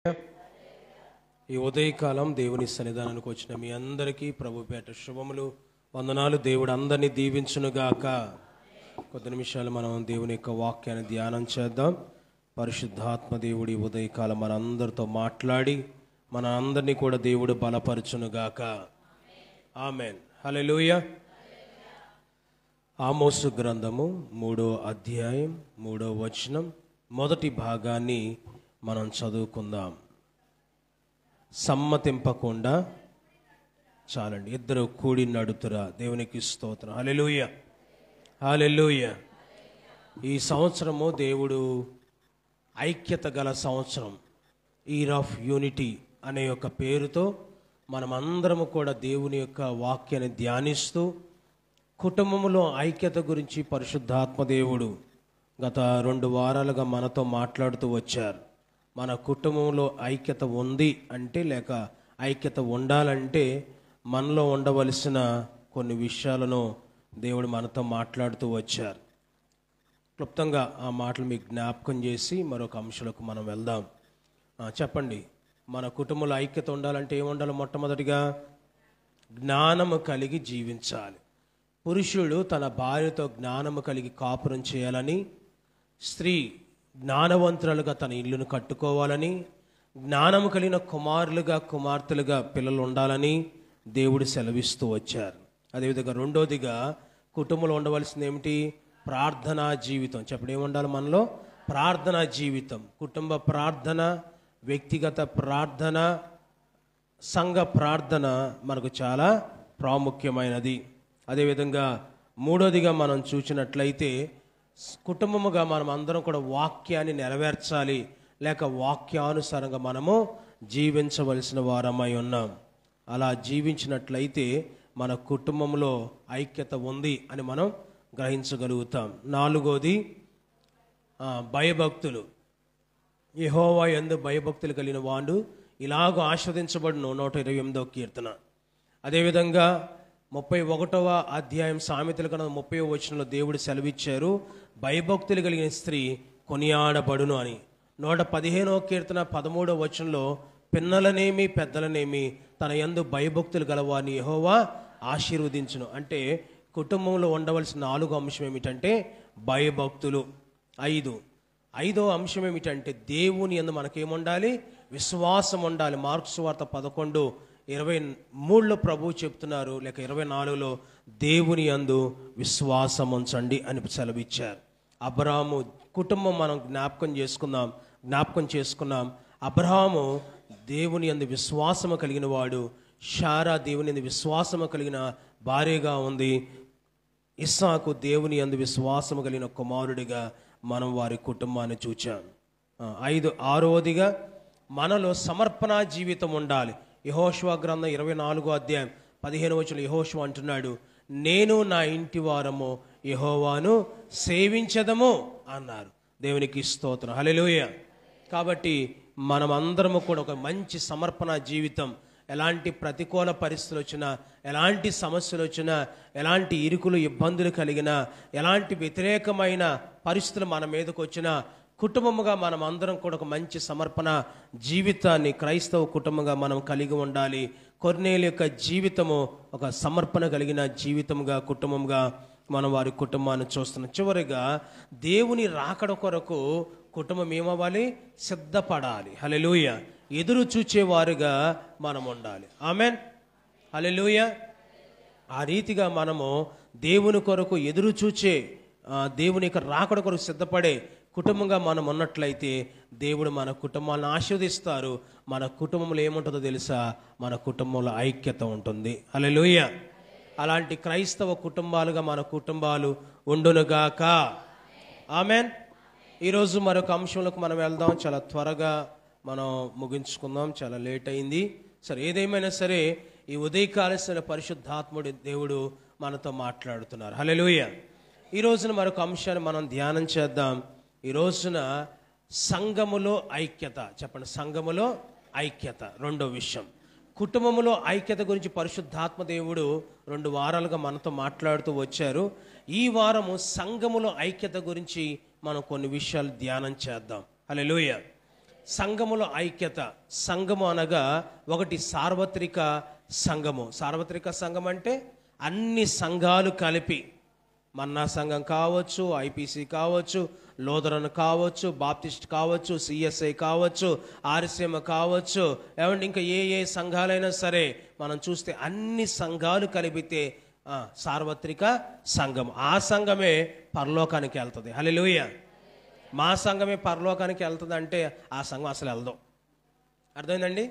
ఈ ఉదయకాలం దేవుని సన్నిధానానికి వచ్చిన మీ అందరికీ ప్రభుపేట శుభములు, వందనాలు. దేవుడు అందరినీ దీవించునుగాక. కొద్ది నిమిషాలు మనం దేవుని యొక్క వాక్యాన్ని ధ్యానం చేద్దాం. పరిశుద్ధాత్మ దేవుడి ఉదయకాలం మన అందరితో మాట్లాడి మన అందరినీ కూడా దేవుడు బలపరచునుగాక. ఆమెన్. హల్లెలూయా. ఆమోసు గ్రంథము 3వ అధ్యాయం 3వ వచనం మొదటి భాగాన్ని మనం చదువుకుందాం. సమ్మతింపకుండా చాలండి, ఇద్దరు కూడి నడుతురా. దేవునికి స్తోత్రం. హల్లెలూయా, హల్లెలూయా. ఈ సంవత్సరము దేవుడు ఐక్యత గల సంవత్సరం, ఇయర్ ఆఫ్ యూనిటీ అనే యొక్క పేరుతో మనమందరము కూడా దేవుని యొక్క వాక్యాన్ని ధ్యానిస్తూ కుటుంబంలో ఐక్యత గురించి పరిశుద్ధాత్మ దేవుడు గత 2 వారాలుగా మనతో మాట్లాడుతూ వచ్చారు. మన కుటుంబంలో ఐక్యత ఉంది అంటే, లేక ఐక్యత ఉండాలంటే మనలో ఉండవలసిన కొన్ని విషయాలను దేవుడు మనతో మాట్లాడుతూ వచ్చారు. క్లుప్తంగా ఆ మాటలు మీకు జ్ఞాపకం చేసి మరొక అంశాలకు మనం వెళ్దాం. చెప్పండి, మన కుటుంబంలో ఐక్యత ఉండాలంటే ఏముండాలి? మొట్టమొదటిగా జ్ఞానము కలిగి జీవించాలి. పురుషుడు తన భార్యతో జ్ఞానము కలిగి కాపురం చేయాలని, స్త్రీ జ్ఞానవంతులుగా తన ఇల్లును కట్టుకోవాలని, జ్ఞానము కలిగిన కుమారులుగా కుమార్తెలుగా పిల్లలు ఉండాలని దేవుడు సెలవిస్తూ వచ్చారు. అదేవిధంగా రెండోదిగా కుటుంబంలో ఉండవలసింది ఏమిటి? ప్రార్థనా జీవితం. చెప్పండి, ఏముండాలి మనలో? ప్రార్థనా జీవితం. కుటుంబ ప్రార్థన, వ్యక్తిగత ప్రార్థన, సంఘ ప్రార్థన మనకు చాలా ప్రాముఖ్యమైనది. అదేవిధంగా మూడోదిగా మనం చూసినట్లయితే కుటుంబముగా మనం అందరం కూడా వాక్యాన్ని నెరవేర్చాలి, లేక వాక్యానుసారంగా మనము జీవించవలసిన వారమై ఉన్నాం. అలా జీవించినట్లయితే మన కుటుంబంలో ఐక్యత ఉంది అని మనం గ్రహించగలుగుతాం. నాలుగోది భయభక్తులు. యెహోవా యందు భయభక్తులు కలిగిన వాడు ఇలాగ ఆస్వాదించబడును. 128వ కీర్తన. అదేవిధంగా 31వ అధ్యాయం సామెతల గ్రంథం 30వ వచనంలో దేవుడు సెలవిచ్చారు, భయభక్తులు కలిగిన స్త్రీ కొనియాడబడును అని. 115వ కీర్తన 13వ వచనంలో పిన్నలనేమి పెద్దలనేమి తన యందు భయభక్తులు గలవారిని యెహోవా ఆశీర్వదించును. అంటే కుటుంబంలో ఉండవలసిన 4వ అంశం ఏమిటంటే భయభక్తులు. ఐదవ అంశం ఏమిటంటే దేవుని యందు మనకేముండాలి? విశ్వాసం ఉండాలి. మార్కు సువార్త 11:23లో ప్రభువు చెప్తున్నారు, లేక 24లో దేవుని యందు విశ్వాసం ఉంచండి అని సెలవిచ్చారు. అబ్రహాము కుటుంబం మనం జ్ఞాపకం చేసుకున్నాం. అబ్రహాము దేవుని యందు విశ్వాసము కలిగిన వాడు. శారా దేవుని యందు విశ్వాసము కలిగిన భార్యగా ఉంది. ఇస్సాకు దేవుని యందు విశ్వాసము కలిగిన కుమారుడిగా మనం వారి కుటుంబాన్ని చూచాం. ఆరవదిగా మనలో సమర్పణ జీవితం ఉండాలి. యెహోషువ గ్రంథం 24వ అధ్యాయం 15వ వచనంలో యెహోషువ అంటున్నాడు, నేను నా ఇంటి వారము యెహోవాను సేవించదము అన్నారు. దేవునికి స్తోత్రం. హల్లెలూయా. కాబట్టి మనమందరము కూడా ఒక మంచి సమర్పణ జీవితం, ఎలాంటి ప్రతికూల పరిస్థితులు వచ్చినా, ఎలాంటి సమస్యలు వచ్చినా, ఎలాంటి ఇరుకులు ఇబ్బందులు కలిగినా, ఎలాంటి వ్యతిరేకమైన పరిస్థితులు మన మీదకు వచ్చినా, కుటుంబముగా మనం అందరం కూడా ఒక మంచి సమర్పణ జీవితాన్ని క్రైస్తవ కుటుంబంగా మనం కలిగి ఉండాలి. కొర్నేలు యొక్క జీవితము ఒక సమర్పణ కలిగిన జీవితముగా, కుటుంబంగా మనం వారి కుటుంబాన్ని చూస్తున్నాం. చివరిగా దేవుని రాకడ కొరకు కుటుంబం ఏమవ్వాలి? సిద్ధపడాలి. హల్లెలూయా. ఎదురు చూచేవారుగా మనం ఉండాలి. ఆమెన్. హల్లెలూయా. ఆ రీతిగా మనము దేవుని కొరకు ఎదురు చూచే, దేవుని యొక్క రాకడ కొరకు సిద్ధపడే కుటుంబంగా మనం ఉన్నట్లయితే దేవుడు మన కుటుంబాలను ఆశీర్వదిస్తారు. మన కుటుంబంలో ఏముంటుందో తెలుసా? మన కుటుంబంలో ఐక్యత ఉంటుంది. హల్లెలూయా. అలాంటి క్రైస్తవ కుటుంబాలుగా మన కుటుంబాలు ఉండునుగాక. ఆమెన్. ఈరోజు మరొక అంశంలోకి మనం వెళ్దాం. చాలా త్వరగా మనం ముగించుకుందాం, చాలా లేట్ అయింది. సరే, ఏదేమైనా సరే ఈ ఉదయకాలసిన పరిశుద్ధాత్ముడి దేవుడు మనతో మాట్లాడుతున్నారు. హల్లెలూయా. ఈ రోజున మరొక అంశాన్ని మనం ధ్యానం చేద్దాం. ఈ రోజున సంఘములో ఐక్యత. చెప్పండి, సంఘములో ఐక్యత. రెండో విషయం, కుటుంబములో ఐక్యత గురించి పరిశుద్ధాత్మ దేవుడు 2 వారాలుగా మనతో మాట్లాడుతూ వచ్చారు. ఈ వారము సంఘములో ఐక్యత గురించి మనం కొన్ని విషయాలు ధ్యానం చేద్దాం. హల్లెలూయా. సంఘములో ఐక్యత. సంఘము అనగా ఒకటి సార్వత్రిక సంఘము. సార్వత్రిక సంఘం అంటే అన్ని సంఘాలు కలిపి, మన్నా సంఘం కావచ్చు, ఐపీసీ కావచ్చు, లోదరన్ కావచ్చు, బాప్టిస్ట్ కావచ్చు, సిఎస్ఐ కావచ్చు, ఆర్సీఎం కావచ్చు, ఏమంటే ఇంకా ఏ సంఘాలైనా సరే మనం చూస్తే అన్ని సంఘాలు కలిపితే సార్వత్రిక సంఘం. ఆ సంఘమే పరలోకానికి వెళ్తుంది. హల్లెలూయా. మా సంఘమే పరలోకానికి వెళ్తుంది అంటే ఆ సంఘం అసలు వెళ్దాం. అర్థమైందండి?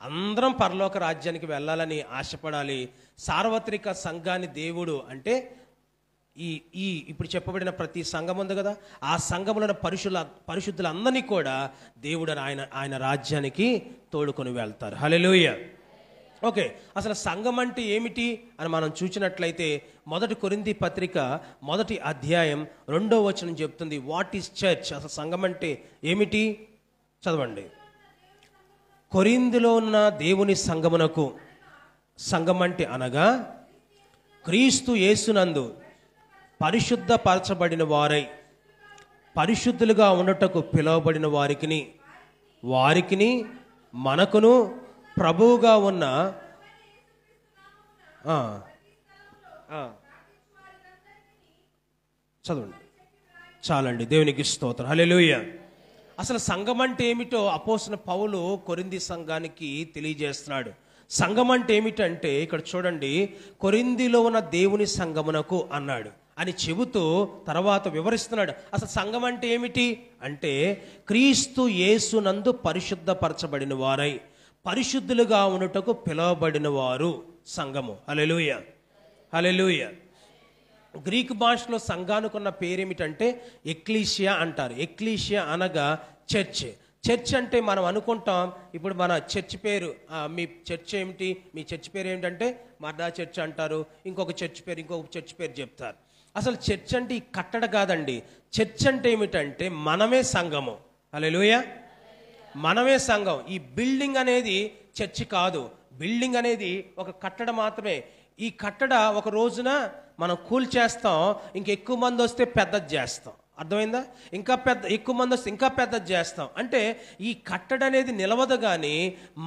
అందరం పరలోక రాజ్యానికి వెళ్ళాలని ఆశపడాలి. సార్వత్రిక సంఘాన్ని దేవుడు అంటే ఈ ఇప్పుడు చెప్పబడిన ప్రతి సంఘం ఉంది కదా, ఆ సంఘములను పరిశుద్ధులందరినీ కూడా దేవుడు ఆయన రాజ్యానికి తోడుకొని వెళ్తారు. హల్లెలూయా. ఓకే, అసలు సంఘం అంటే ఏమిటి అని మనం చూసినట్లయితే 1 కొరింథీ పత్రిక 1వ అధ్యాయం 2వ వచనం చెప్తుంది. What is church? అసలు సంఘం అంటే ఏమిటి? చదవండి. కొరింథీలో ఉన్న దేవుని సంఘమునకు, సంఘం అంటే అనగా క్రీస్తు యేసునందు పరిశుద్ధపరచబడిన వారై పరిశుద్ధులుగా ఉండటకు పిలువబడిన వారికిని మనకును ప్రభువుగా ఉన్న చదవండి. చాలండి, దేవునికి స్తోత్రం. హల్లెలూయా. అసలు సంఘం అంటే ఏమిటో అపోస్తలుడైన పౌలు కొరింథీ సంఘానికి తెలియజేస్తున్నాడు. సంఘం అంటే ఏమిటంటే ఇక్కడ చూడండి, కొరింథీలో ఉన్న దేవుని సంఘమునకు అన్నాడు అని చెబుతూ తర్వాత వివరిస్తున్నాడు. అసలు సంఘం అంటే ఏమిటి అంటే క్రీస్తు యేసునందు పరిశుద్ధపరచబడిన వారై పరిశుద్ధులుగా ఉండుటకు పిలువబడిన వారు సంఘము. హల్లెలూయా. హల్లెలూయా. గ్రీకు భాషలో సంఘానుకున్న పేరేమిటంటే ఎక్లీషియా అంటారు. ఎక్లీషియా అనగా చర్చ్. చర్చ్ అంటే మనం అనుకుంటాం, ఇప్పుడు మన చర్చ్ పేరు, మీ చర్చ్ ఏమిటి, మీ చర్చ్ పేరు ఏమిటంటే మర్డా చర్చ్ అంటారు, ఇంకొక చర్చ్ పేరు చెప్తారు. అసలు చర్చ్ అంటే ఈ కట్టడ కాదండి. చర్చ్ అంటే ఏమిటంటే మనమే సంఘము. హల్లెలూయా. మనమే సంఘం. ఈ బిల్డింగ్ అనేది చర్చి కాదు. బిల్డింగ్ అనేది ఒక కట్టడ మాత్రమే. ఈ కట్టడ ఒక రోజున మనం కూల్చేస్తాం, ఇంకెక్కువ మంది వస్తే పెద్దది చేస్తాం. అర్థమైందా? ఎక్కువ మంది వస్తే ఇంకా పెద్దది చేస్తాం. అంటే ఈ కట్టడ అనేది నిలవదు, కానీ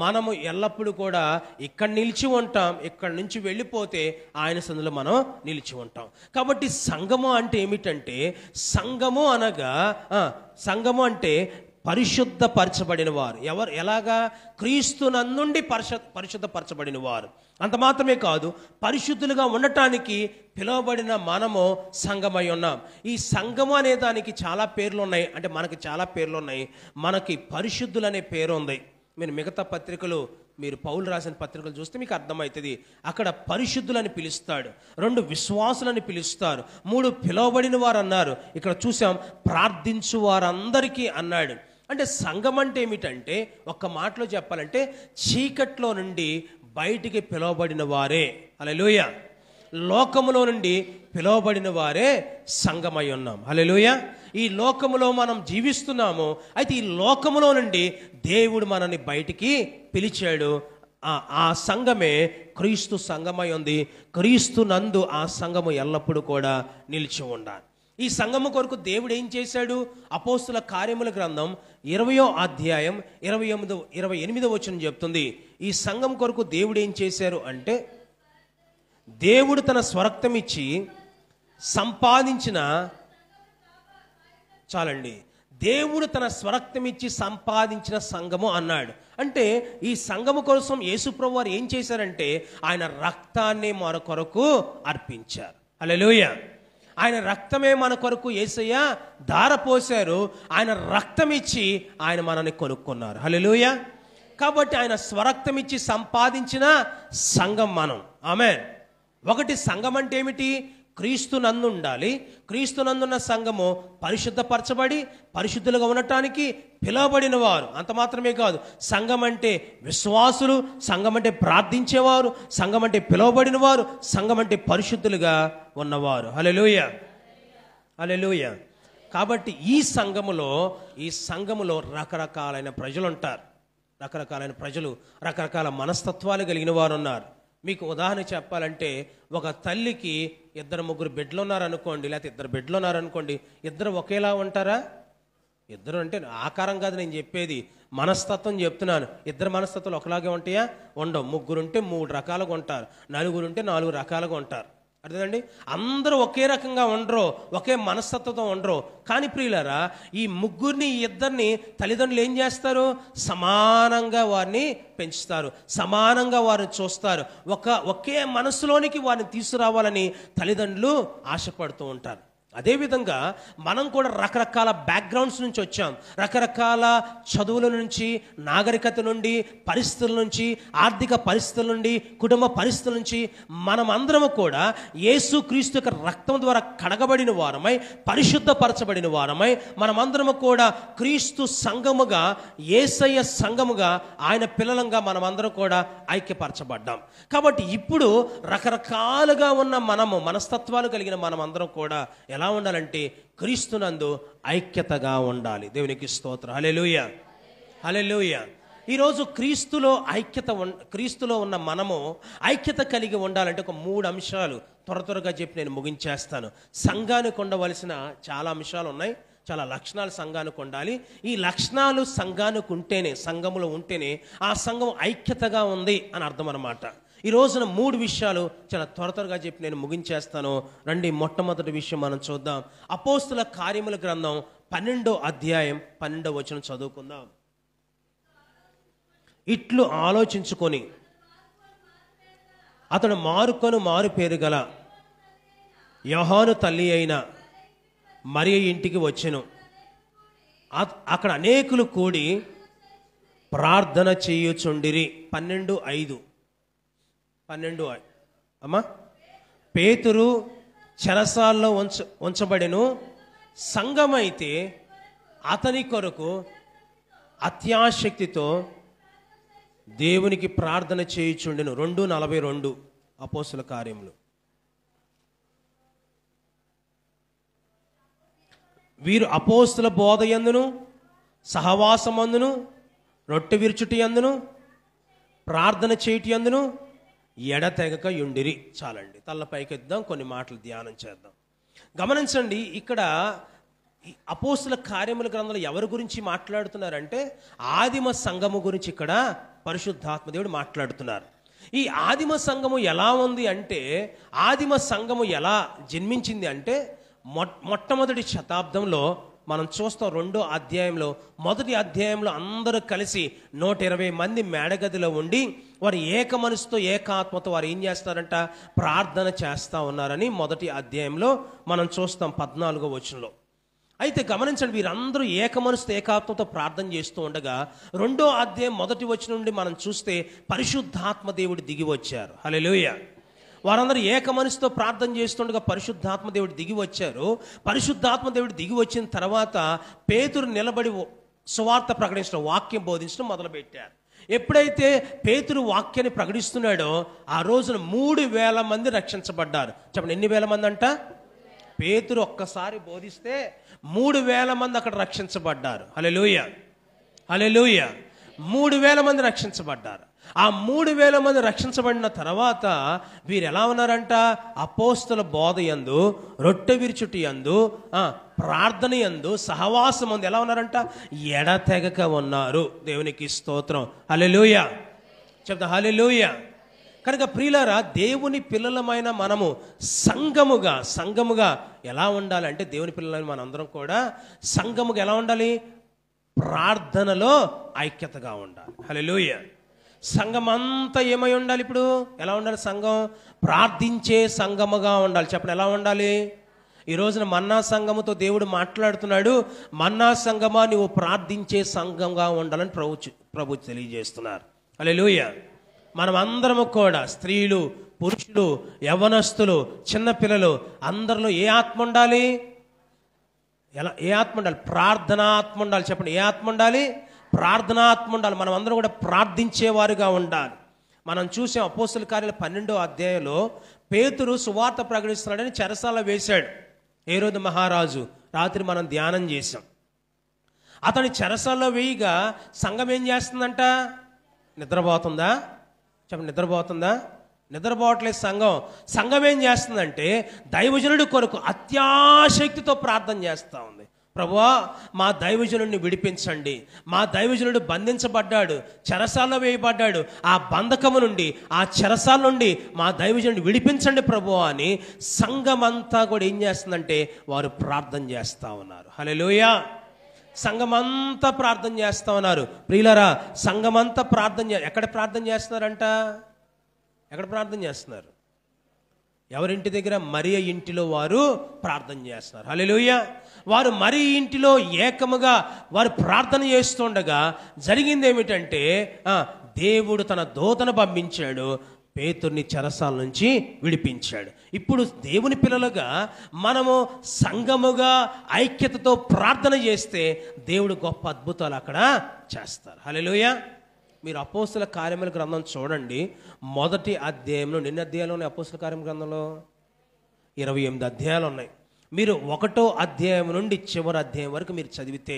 మనము ఎల్లప్పుడూ కూడా ఇక్కడ నిలిచి ఉంటాం. ఇక్కడ నుంచి వెళ్ళిపోతే ఆయన సందులో మనం నిలిచి ఉంటాం. కాబట్టి సంఘము అంటే ఏమిటంటే, సంఘము అంటే పరిశుద్ధపరచబడిన వారు. ఎలాగా? క్రీస్తునందుండి పరిశుద్ధపరచబడిన వారు. అంత మాత్రమే కాదు, పరిశుద్ధులుగా ఉండటానికి పిలువబడిన మనము సంఘమై ఉన్నాం. ఈ సంఘము అనే దానికి చాలా పేర్లు ఉన్నాయి. అంటే మనకి చాలా పేర్లు ఉన్నాయి. మనకి పరిశుద్ధులు అనే పేరు ఉంది. మీరు మిగతా పత్రికలు, మీరు పౌలు రాసిన పత్రికలు చూస్తే మీకు అర్థమవుతుంది. అక్కడ పరిశుద్ధులని పిలుస్తాడు, 2 విశ్వాసులని పిలుస్తారు, 3 పిలువబడిన వారు అన్నారు. ఇక్కడ చూసాం ప్రార్థించు వారందరికీ అన్నాడు. అంటే సంఘం అంటే ఏమిటంటే ఒక్క మాటలో చెప్పాలంటే చీకట్లో నుండి బయటికి పిలువబడిన వారే. హల్లెలూయా. లోకములో నుండి పిలువబడిన వారే సంఘమై ఉన్నాం. హల్లెలూయా. ఈ లోకములో మనం జీవిస్తున్నాము. అయితే ఈ లోకములో నుండి దేవుడు మనల్ని బయటికి పిలిచాడు. ఆ సంఘమే క్రీస్తు సంఘమై ఉంది. క్రీస్తు నందు ఆ సంఘము ఎల్లప్పుడూ కూడా నిలిచి ఉండాలి. ఈ సంఘము కొరకు దేవుడు ఏం చేశాడు? అపోస్తుల కార్యముల గ్రంథం 20వ అధ్యాయం 28వ వచనం చెప్తుంది. ఈ సంఘం కొరకు దేవుడు ఏం చేశారు అంటే, దేవుడు తన స్వరక్తం ఇచ్చి సంపాదించిన, చాలండి, దేవుడు తన స్వరక్తం ఇచ్చి సంపాదించిన సంఘము అన్నాడు. అంటే ఈ సంఘము కోసం యేసుప్రభువు వారు ఏం చేశారంటే ఆయన రక్తాన్ని మన కొరకు అర్పించారు. హల్లెలూయా. ఆయన రక్తమే మన కొరకు యేసయ్య ధారపోశారు. ఆయన రక్తం ఇచ్చి ఆయన మనల్ని కొనుక్కున్నారు. హల్లెలూయా. కాబట్టి ఆయన స్వరక్తం ఇచ్చి సంపాదించిన సంఘం మనం. ఆమేన్. ఒకటి సంఘం అంటే ఏమిటి? క్రీస్తు నందు ఉండాలి. క్రీస్తు నందున్న సంఘము పరిశుద్ధపరచబడి పరిశుద్ధులుగా ఉండటానికి పిలువబడిన వారు. అంత మాత్రమే కాదు, సంఘం అంటే విశ్వాసులు, సంఘం అంటే ప్రార్థించేవారు, సంఘం అంటే పిలువబడిన వారు, సంఘం అంటే పరిశుద్ధులుగా ఉన్నవారు. హల్లెలూయా. హల్లెలూయా. కాబట్టి ఈ సంఘములో రకరకాలైన ప్రజలు ఉంటారు. రకరకాలైన ప్రజలు, రకరకాల మనస్తత్వాలు కలిగిన వారు ఉన్నారు. మీకు ఉదాహరణ చెప్పాలంటే, ఒక తల్లికి 2-3 బిడ్డలు ఉన్నారనుకోండి, లేకపోతే 2 బిడ్డలు ఉన్నారనుకోండి, ఇద్దరు ఒకేలా ఉంటారా? ఇద్దరు అంటే ఆకారం కాదు నేను చెప్పేది, మనస్తత్వం చెప్తున్నాను. ఇద్దరు మనస్తత్వాలు ఒకలాగే ఉంటాయా? ఉండవు. ముగ్గురుంటే 3 రకాలుగా ఉంటారు, నలుగురుంటే 4 రకాలుగా ఉంటారు. అర్థమండి? అందరూ ఒకే రకంగా ఉండరు, ఒకే మనస్తత్వంతో ఉండరు. కానీ ప్రియులారా, ఈ ముగ్గురిని ఇద్దరిని తల్లిదండ్రులు ఏం చేస్తారు? సమానంగా వారిని పెంచుతారు, సమానంగా వారిని చూస్తారు. ఒకే మనసులోనికి వారిని తీసుకురావాలని తల్లిదండ్రులు ఆశపడుతూ ఉంటారు. అదేవిధంగా మనం కూడా రకరకాల బ్యాక్గ్రౌండ్స్ నుంచి వచ్చాం, రకరకాల చదువుల నుంచి, నాగరికత నుండి, పరిస్థితుల నుంచి, ఆర్థిక పరిస్థితుల నుండి, కుటుంబ పరిస్థితుల నుంచి మనమందరము కూడా యేసుక్రీస్తు యొక్క రక్తం ద్వారా కడగబడిన వారమై, పరిశుద్ధపరచబడిన వారమై, మనమందరము కూడా క్రీస్తు సంఘముగా, యేసయ్య సంఘముగా, ఆయన పిల్లలంగా మనమందరం కూడా ఐక్యపరచబడ్డాం. కాబట్టి ఇప్పుడు రకరకాలుగా ఉన్న మనస్తత్వాలు కలిగిన మనమందరం కూడా ఎలా ఉండాలంటే క్రీస్తునందు ఐక్యతగా ఉండాలి. దేవునికి స్తోత్రం. హల్లెలూయా, హల్లెలూయా. ఈరోజు క్రీస్తులో ఉన్న మనము ఐక్యత కలిగి ఉండాలంటే ఒక 3 అంశాలు త్వరగా చెప్పి నేను ముగించేస్తాను. సంఘానికి ఉండవలసిన చాలా అంశాలు ఉన్నాయి, చాలా లక్షణాలు సంఘానికి ఉండాలి. ఈ లక్షణాలు సంఘానికి ఉంటేనే, సంఘములో ఉంటేనే ఆ సంఘం ఐక్యతగా ఉంది అని అర్థం అన్నమాట. ఈ రోజున 3 విషయాలు చాలా త్వరగా చెప్పి నేను ముగించేస్తాను. రండి, మొట్టమొదటి విషయం మనం చూద్దాం. అపోస్తుల కార్యముల గ్రంథం 12వ అధ్యాయం 12వ వచనం చదువుకుందాం. ఇట్లు ఆలోచించుకొని అతడు మారు పేరు గల యోహాను తల్లి అయిన మరియ ఇంటికి వచ్చెను. అక్కడ అనేకులు కూడి ప్రార్థన చేయుచుండిరి. 12:5 అమ్మా. పేతురు చెరసాల్లో ఉంచబడెను. సంఘమైతే అతని కొరకు అత్యాశక్తితో దేవునికి ప్రార్థన చేయుచుండెను. 2:42 అపోస్తుల కార్యములు. వీరు అపోస్తుల బోధ యందును, సహవాసమందును, రొట్టె విరుచుటి యందును, ప్రార్థన చేయుటి యందును ఎడతెగక యుండిరి. చాలండి, తల్ల పైకెద్దాం, కొన్ని మాటలు ధ్యానం చేద్దాం. గమనించండి, ఇక్కడ అపోస్తుల కార్యముల గ్రంథంలో ఎవరి గురించి మాట్లాడుతున్నారంటే ఆదిమ సంఘము గురించి ఇక్కడ పరిశుద్ధాత్మ దేవుడు మాట్లాడుతున్నారు. ఈ ఆదిమ సంఘము ఎలా ఉంది అంటే, ఆదిమ సంఘము ఎలా జన్మించింది అంటే, మొట్టమొదటి శతాబ్దంలో మనం చూస్తాం. 2వ అధ్యాయంలో, మొదటి అధ్యాయంలో అందరూ కలిసి 120 మంది మేడగదిలో ఉండి వారు ఏక మనసుతో, ఏకాత్మతో వారు ఏం చేస్తారంట? ప్రార్థన చేస్తూ ఉన్నారని మొదటి అధ్యాయంలో మనం చూస్తాం 14వ వచనంలో. అయితే గమనించండి, వీరందరూ ఏక మనసుతో, ఏకాత్మతో ప్రార్థన చేస్తూ ఉండగా 2వ అధ్యాయం మొదటి వచనం నుండి మనం చూస్తే పరిశుద్ధాత్మ దేవుడు దిగి వచ్చారు. హల్లెలూయా. వారందరూ ఏక మనసుతో ప్రార్థన చేస్తుండగా పరిశుద్ధాత్మ దేవుడు దిగి వచ్చారు. పరిశుద్ధాత్మ దేవుడు దిగి వచ్చిన తర్వాత పేతురు నిలబడి సువార్త ప్రకటించడం, వాక్యం బోధించడం మొదలుపెట్టారు. ఎప్పుడైతే పేతురు వాక్యాన్ని ప్రకటిస్తున్నాడో ఆ రోజున 3,000 మంది రక్షించబడ్డారు. చెప్పండి, ఎన్ని వేల మంది అంట? పేతురు ఒక్కసారి బోధిస్తే 3,000 మంది అక్కడ రక్షించబడ్డారు. హల్లెలూయా, హల్లెలూయా. 3,000 మంది రక్షించబడ్డారు. ఆ 3,000 మంది రక్షించబడిన తర్వాత వీరు ఎలా ఉన్నారంట? అపోస్తుల బోధ యందు, రొట్టె విరుచుటి యందు, ప్రార్థన యందు, సహవాసం యందు ఎలా ఉన్నారంట? ఎడతెగక ఉన్నారు. దేవునికి స్తోత్రం. హల్లెలూయా. చెప్తా, హల్లెలూయా. కనుక ప్రియులారా, దేవుని పిల్లలమైన మనము సంఘముగా ఎలా ఉండాలంటే, దేవుని పిల్లలైన మనందరం కూడా సంఘముగా ఎలా ఉండాలి? ప్రార్థనలో ఐక్యతగా ఉండాలి. హల్లెలూయా. సంఘం అంతా ఏమై ఉండాలి? ఇప్పుడు ఎలా ఉండాలి? సంఘం ప్రార్థించే సంఘముగా ఉండాలి. చెప్పండి, ఎలా ఉండాలి? ఈ రోజున మన్నా సంఘముతో దేవుడు మాట్లాడుతున్నాడు. మన్నా సంఘమా, నువ్వు ప్రార్థించే సంఘంగా ఉండాలని ప్రభు తెలియజేస్తున్నారు. హల్లెలూయా. మనం అందరము కూడా, స్త్రీలు, పురుషులు, యవ్వనస్తులు, చిన్నపిల్లలు, అందరిలో ఏ ఆత్మ ఉండాలి? ఏ ఆత్మ ఉండాలి? ప్రార్థనాత్మ ఉండాలి. చెప్పండి, ఏ ఆత్మ ఉండాలి? ప్రార్థనాత్మ ఉండాలి. మనం అందరం కూడా ప్రార్థించేవారుగా ఉండాలి. మనం చూసాం అపోస్తుల కార్యాల 12వ అధ్యాయంలో పేతురు సువార్త ప్రకటిస్తున్నాడని చెరసాల వేశాడు హేరోదు మహారాజు. రాత్రి మనం ధ్యానం చేసాం. అతని చెరసాల్లో వేయగా సంఘం ఏం చేస్తుందంట? నిద్రపోతుందా? చెప్పండి, నిద్రపోతుందా? నిద్రపోవట్లేదు సంఘం ఏం చేస్తుందంటే దైవజనుడి కొరకు అత్యాశక్తితో ప్రార్థన చేస్తూ ఉంది. ప్రభువా మా దైవజనుడిని విడిపించండి, మా దైవజనుడు బంధించబడ్డాడు, చెరసాల్లో వేయబడ్డాడు, ఆ బంధకము నుండి, ఆ చెరసాల నుండి మా దైవజనుడిని విడిపించండి ప్రభువా అని సంఘమంతా కూడా ఏం చేస్తుందంటే వారు ప్రార్థన చేస్తూ ఉన్నారు. హల్లెలూయా. సంఘమంతా ప్రార్థన చేస్తూ ఉన్నారు. ప్రియులారా, సంఘమంతా ఎక్కడ ప్రార్థన చేస్తున్నారంట? ఎక్కడ ప్రార్థన చేస్తున్నారు? ఎవరింటి దగ్గర? మరియ ఇంటిలో వారు ప్రార్థన చేస్తున్నారు. హల్లెలూయా. వారు మరియ ఇంటిలో ఏకముగా వారు ప్రార్థన చేస్తుండగా జరిగింది ఏమిటంటే, దేవుడు తన దూతను పంపించాడు, పేతుర్ని చెరసాల నుంచి విడిపించాడు. ఇప్పుడు దేవుని పిల్లలుగా మనము సంఘముగా ఐక్యతతో ప్రార్థన చేస్తే దేవుడు గొప్ప అద్భుతాలు అక్కడ చేస్తారు. హల్లెలూయా. మీరు అపోస్తుల కార్యముల గ్రంథం చూడండి, మొదటి అధ్యాయంలో, ఎన్ని అధ్యాయాలు ఉన్నాయి అపోస్తుల కార్యముల గ్రంథంలో? 28 అధ్యాయాలు ఉన్నాయి. మీరు 1వ అధ్యాయం నుండి చివరి అధ్యాయం వరకు మీరు చదివితే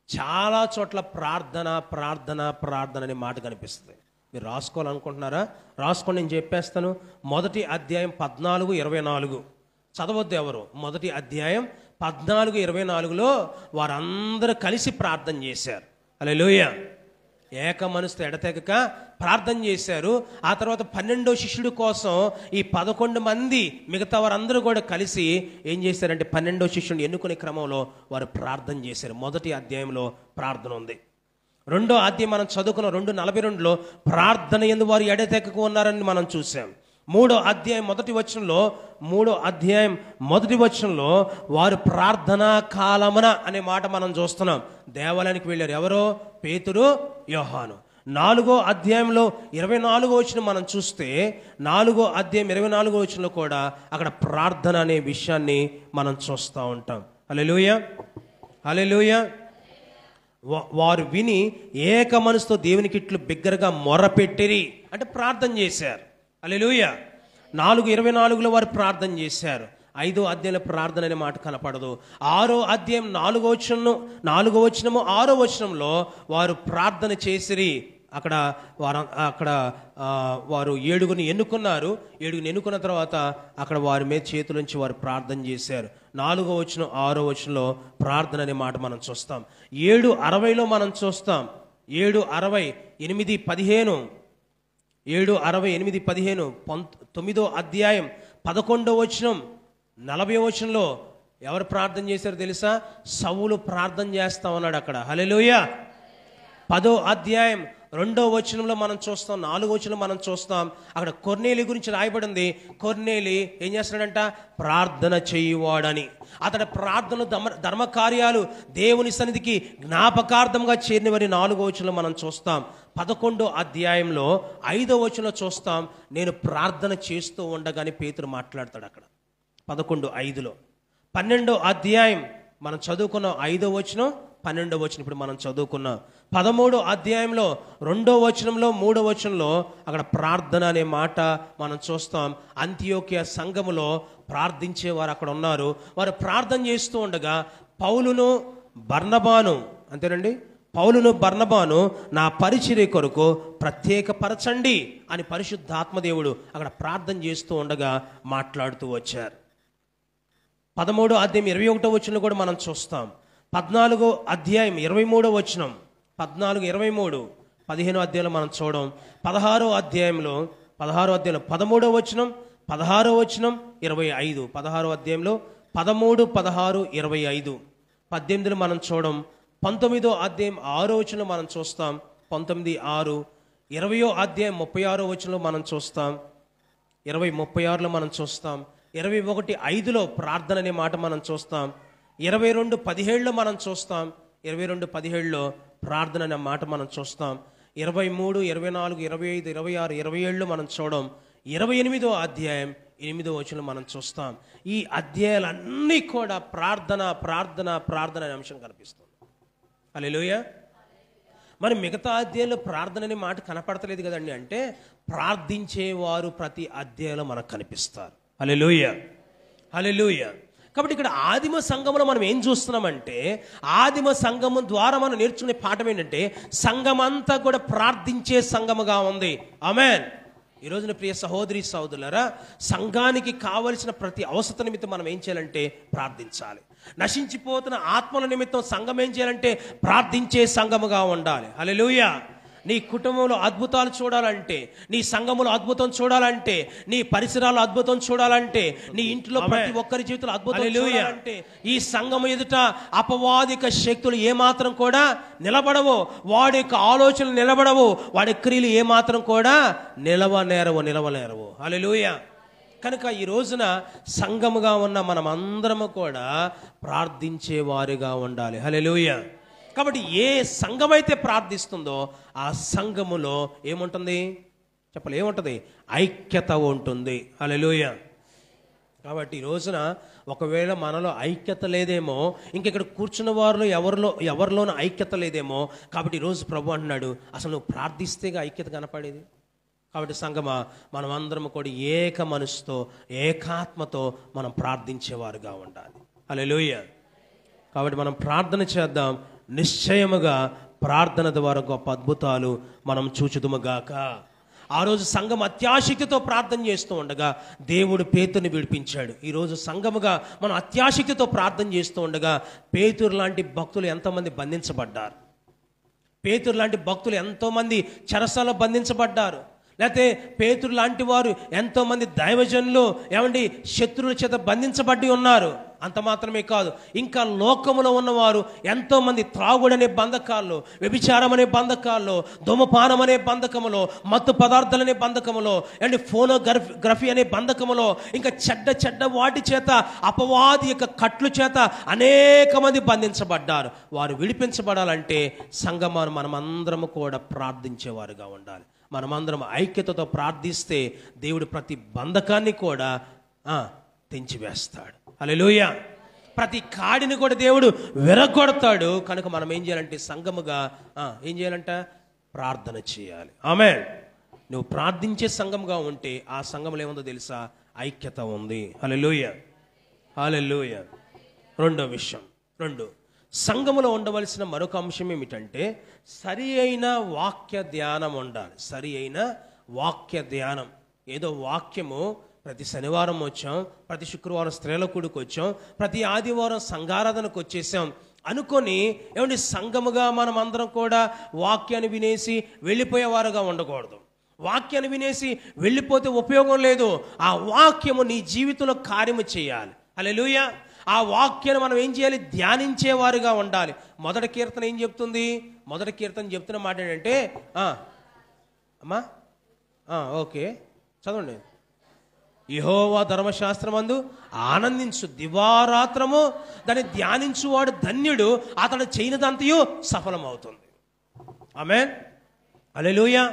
చాలా చోట్ల ప్రార్థన ప్రార్థన ప్రార్థన అనే మాట కనిపిస్తుంది. మీరు రాసుకోవాలనుకుంటున్నారా? రాసుకోండి, నేను చెప్పేస్తాను. మొదటి అధ్యాయం 14-24 చదవద్దు ఎవరు. మొదటి అధ్యాయం 14-24లో వారందరూ కలిసి ప్రార్థన చేశారు. హల్లెలూయా. ఏక మనసుతో ఎడతెగక ప్రార్థన చేశారు. ఆ తర్వాత 12వ శిష్యుడి కోసం ఈ 11 మంది మిగతా వారందరూ కూడా కలిసి ఏం చేశారంటే 12వ శిష్యుడిని ఎన్నుకునే క్రమంలో వారు ప్రార్థన చేశారు. మొదటి అధ్యాయంలో ప్రార్థన ఉంది. 2వ అధ్యాయం మనం చదువుకున్న 2:42లో ప్రార్థన యందు వారు ఎడతెగక ఉన్నారని మనం చూసాం. 3వ అధ్యాయం మొదటి వచనంలో వారు ప్రార్థనా కాలమున అనే మాట మనం చూస్తున్నాం. దేవాలయానికి వెళ్ళారు. ఎవరో? పేతురు, యోహాను. 4వ అధ్యాయంలో 24వ వచనం మనం చూస్తే 4వ అధ్యాయం 24వ వచనంలో కూడా అక్కడ ప్రార్థన అనే విషయాన్ని మనం చూస్తూ ఉంటాం. హల్లెలూయా. హల్లెలూయా. వారు విని ఏక మనసుతో దేవునికి ఇట్లు బిగ్గరగా మొర్రపెట్టిరి అంటే ప్రార్థన చేశారు. హల్లెలూయా. 4:24లో వారు ప్రార్థన చేశారు. 5వ అధ్యాయంలో ప్రార్థన అనే మాట కనపడదు. 6వ అధ్యాయం 4వ వచనము 6వ వచనంలో వారు ప్రార్థన చేసిరి. అక్కడ వారు 7గురిని ఎన్నుకున్నారు. 7గురిని ఎన్నుకున్న తర్వాత అక్కడ వారి మీద చేతులుంచి వారు ప్రార్థన చేశారు. 4వ వచనం 6వ వచనంలో ప్రార్థన అనే మాట మనం చూస్తాం. 7:60లో మనం చూస్తాం. 7:60, 8:15, 7:60, 8:15, 9వ అధ్యాయం 11వ వచనం 40వ వచనంలో ఎవరు ప్రార్థన చేశారో తెలుసా? సౌలు ప్రార్థన చేస్తా ఉన్నాడు అక్కడ. హల్లెలూయా. 10వ అధ్యాయం 2వ వచనంలో మనం చూస్తాం. 4వ వచనంలో మనం చూస్తాం. అక్కడ కొర్నేలి గురించి రాయబడింది. కొర్నేలి ఏం చేస్తున్నాడంట? ప్రార్థన చేయువాడని. అతడి ప్రార్థన ధర్మకార్యాలు దేవుని సన్నిధికి జ్ఞాపకార్థంగా చేరినవని 4వ వచనంలో మనం చూస్తాం. 11వ అధ్యాయంలో 5వ వచనంలో చూస్తాం. నేను ప్రార్థన చేస్తూ ఉండగానే పేతురు మాట్లాడతాడు అక్కడ 11:5లో. 12వ అధ్యాయం మనం చదువుకున్న 5వ వచనం 12వ వచనం ఇప్పుడు మనం చదువుకున్నాం. 13వ అధ్యాయంలో 2వ వచనంలో 3వ వచనంలో అక్కడ ప్రార్థన అనే మాట మనం చూస్తాం. అంతియోకియ సంఘములో ప్రార్థించేవారు అక్కడ ఉన్నారు. వారు ప్రార్థన చేస్తూ ఉండగా పౌలును బర్నబాను నా పరిచర్య కొరకు ప్రత్యేకపరచండి అని పరిశుద్ధాత్మదేవుడు అక్కడ ప్రార్థన చేస్తూ ఉండగా మాట్లాడుతూ వచ్చారు. 13వ అధ్యాయం 21వ వచనం కూడా మనం చూస్తాం. 14వ అధ్యాయం 23వ వచనం 14-23 15వ అధ్యాయంలో మనం చూడం. 16వ అధ్యాయంలో 13వ వచనం 16వ వచనం 25 16వ అధ్యాయంలో 13, 16, 25 18లో మనం చూడం. 19వ అధ్యాయం 6వ వచనంలో మనం చూస్తాం. 19:6 20వ అధ్యాయం 36వ వచనంలో మనం చూస్తాం. 20:36లో మనం చూస్తాం. 21:5లో ప్రార్థన అనే మాట మనం చూస్తాం. 22:17లో మనం చూస్తాం. 22:17లో ప్రార్థన అనే మాట మనం చూస్తాం. 23, 24, 25, 26, 27లో మనం చూడం. 28వ అధ్యాయం 8వ వచనంలో మనం చూస్తాం. ఈ అధ్యాయాలన్నీ కూడా ప్రార్థన ప్రార్థన ప్రార్థన అనే అంశం కనిపిస్తుంది. హల్లెలూయా. మరి మిగతా అధ్యాయంలో ప్రార్థన అనే మాట కనపడతలేదు కదండి అంటే ప్రార్థించేవారు ప్రతి అధ్యాయంలో మనకు కనిపిస్తారు. హల్లెలూయా. హల్లెలూయా. కాబట్టి ఇక్కడ ఆదిమ సంఘంలో మనం ఏం చూస్తున్నామంటే ఆదిమ సంఘము ద్వారా మనం నేర్చుకునే పాఠం ఏంటంటే సంఘమంతా కూడా ప్రార్థించే సంఘముగా ఉంది. ఆమేన్. ఈ రోజున ప్రియ సహోదరి సహోదరులారా, సంఘానికి కావలసిన ప్రతి అవసరం నిమిత్తం మనం ఏం చేయాలంటే ప్రార్థించాలి. నశించిపోతున్న ఆత్మల నిమిత్తం సంఘం ఏం చేయాలంటే ప్రార్థించే సంఘముగా ఉండాలి. హల్లెలూయా. నీ కుటుంబంలో అద్భుతాలు చూడాలంటే, నీ సంఘములో అద్భుతం చూడాలంటే, నీ పరిసరాల్లో అద్భుతం చూడాలంటే, నీ ఇంట్లో ప్రతి ఒక్కరి జీవితంలో అద్భుతం చూడాలంటే, ఈ సంఘం ఎదుట అపవాదిక శక్తులు ఏమాత్రం కూడా నిలబడవు, వాడి యొక్క ఆలోచనలు నిలబడవు, వాడి క్రియలు ఏమాత్రం కూడా నిలవలేరవు. హల్లెలూయా. కనుక ఈ రోజున సంఘముగా ఉన్న మనం అందరము కూడా ప్రార్థించే వారిగా ఉండాలి. హల్లెలూయా. కాబట్టి ఏ సంఘమైతే ప్రార్థిస్తుందో ఆ సంఘములో ఏముంటుంది చెప్పలే, ఏముంటుంది? ఐక్యత ఉంటుంది. హల్లెలూయా. కాబట్టి ఈ రోజున ఒకవేళ మనలో ఐక్యత లేదేమో, ఇంకెక్కడ కూర్చున్న వారిలో ఎవరిలోనూ ఐక్యత లేదేమో. కాబట్టి ఈరోజు ప్రభు అంటున్నాడు, అసలు నువ్వు ప్రార్థిస్తేగా ఐక్యత కనపడేది. కాబట్టి సంఘమా, మనం అందరం కూడా ఏక మనసుతో ఏకాత్మతో మనం ప్రార్థించేవారుగా ఉండాలి. హల్లెలూయా. కాబట్టి మనం ప్రార్థన చేద్దాం. నిశ్చయముగా ప్రార్థన ద్వారా గొప్ప అద్భుతాలు మనం చూచుదుముగాక. ఆ రోజు సంఘం అత్యాశక్తితో ప్రార్థన చేస్తూ ఉండగా దేవుడు పేతురుని విడిపించాడు. ఈరోజు సంఘముగా మనం అత్యాశక్తితో ప్రార్థన చేస్తూ ఉండగా పేతురు లాంటి భక్తులు ఎంతోమంది బంధించబడ్డారు. పేతురు లాంటి భక్తులు ఎంతోమంది చెరసాలలో బంధించబడ్డారు. లేకపోతే పేతురు లాంటి వారు ఎంతోమంది దైవజనులు శత్రువుల చేత బంధించబడి ఉన్నారు. అంత మాత్రమే కాదు, ఇంకా లోకములో ఉన్నవారు ఎంతోమంది త్రాగుడనే బంధకాల్లో, వ్యభిచారం అనే బంధకాల్లో, ధూమపానం అనే బంధకములో, మత్తు పదార్థాలనే బంధకములో, ఫోనోగ్రఫీ అనే బంధకములో, ఇంకా చెడ్డ వాటి చేత, అపవాది యొక్క కట్లు చేత అనేక మంది బంధించబడ్డారు. వారు విడిపించబడాలంటే సంఘమాను మనమందరము కూడా ప్రార్థించేవారుగా ఉండాలి. మనమందరం ఐక్యతతో ప్రార్థిస్తే దేవుడు ప్రతి బంధకాన్ని కూడా తెంచివేస్తాడు. హల్లెలూయా. ప్రతి కాడిని కూడా దేవుడు విరగొడతాడు. కనుక మనం ఏం చేయాలంటే సంఘముగా ఏం చేయాలంట? ప్రార్థన చేయాలి. ఆమేన్. నువ్వు ప్రార్థించే సంఘముగా ఉంటే ఆ సంఘంలో ఏముందో తెలుసా? ఐక్యత ఉంది. హల్లెలూయా. హల్లెలూయా. రెండో విషయం, సంఘములో ఉండవలసిన మరొక అంశం ఏమిటంటే సరి అయిన వాక్య ధ్యానం ఉండాలి. సరి అయిన వాక్య ధ్యానం. ఏదో వాక్యము ప్రతి శనివారం వచ్చాం, ప్రతి శుక్రవారం స్త్రీల కూడికి వచ్చాం, ప్రతి ఆదివారం సంఘారాధనకు వచ్చేసాం అనుకొని సంఘముగా మనం అందరం కూడా వాక్యాన్ని వినేసి వెళ్ళిపోయేవారుగా ఉండకూడదు. వాక్యాన్ని వినేసి వెళ్ళిపోతే ఉపయోగం లేదు. ఆ వాక్యము నీ జీవితంలో కార్యము చేయాలి. హల్లెలూయా. ఆ వాక్యాన్ని మనం ఏం చేయాలి? ధ్యానించేవారుగా ఉండాలి. మొదటి కీర్తన ఏం చెప్తుంది? మొదటి కీర్తన చెప్తున్న మాట ఏంటంటే అమ్మా ఓకే చదవండి. యెహోవా ధర్మశాస్త్రమందు ఆనందించు, దివారాత్రము దాన్ని ధ్యానించువాడు ధన్యుడు, అతడు చేయనిదంతయు సఫలమవుతుంది. ఆమేన్. హల్లెలూయా.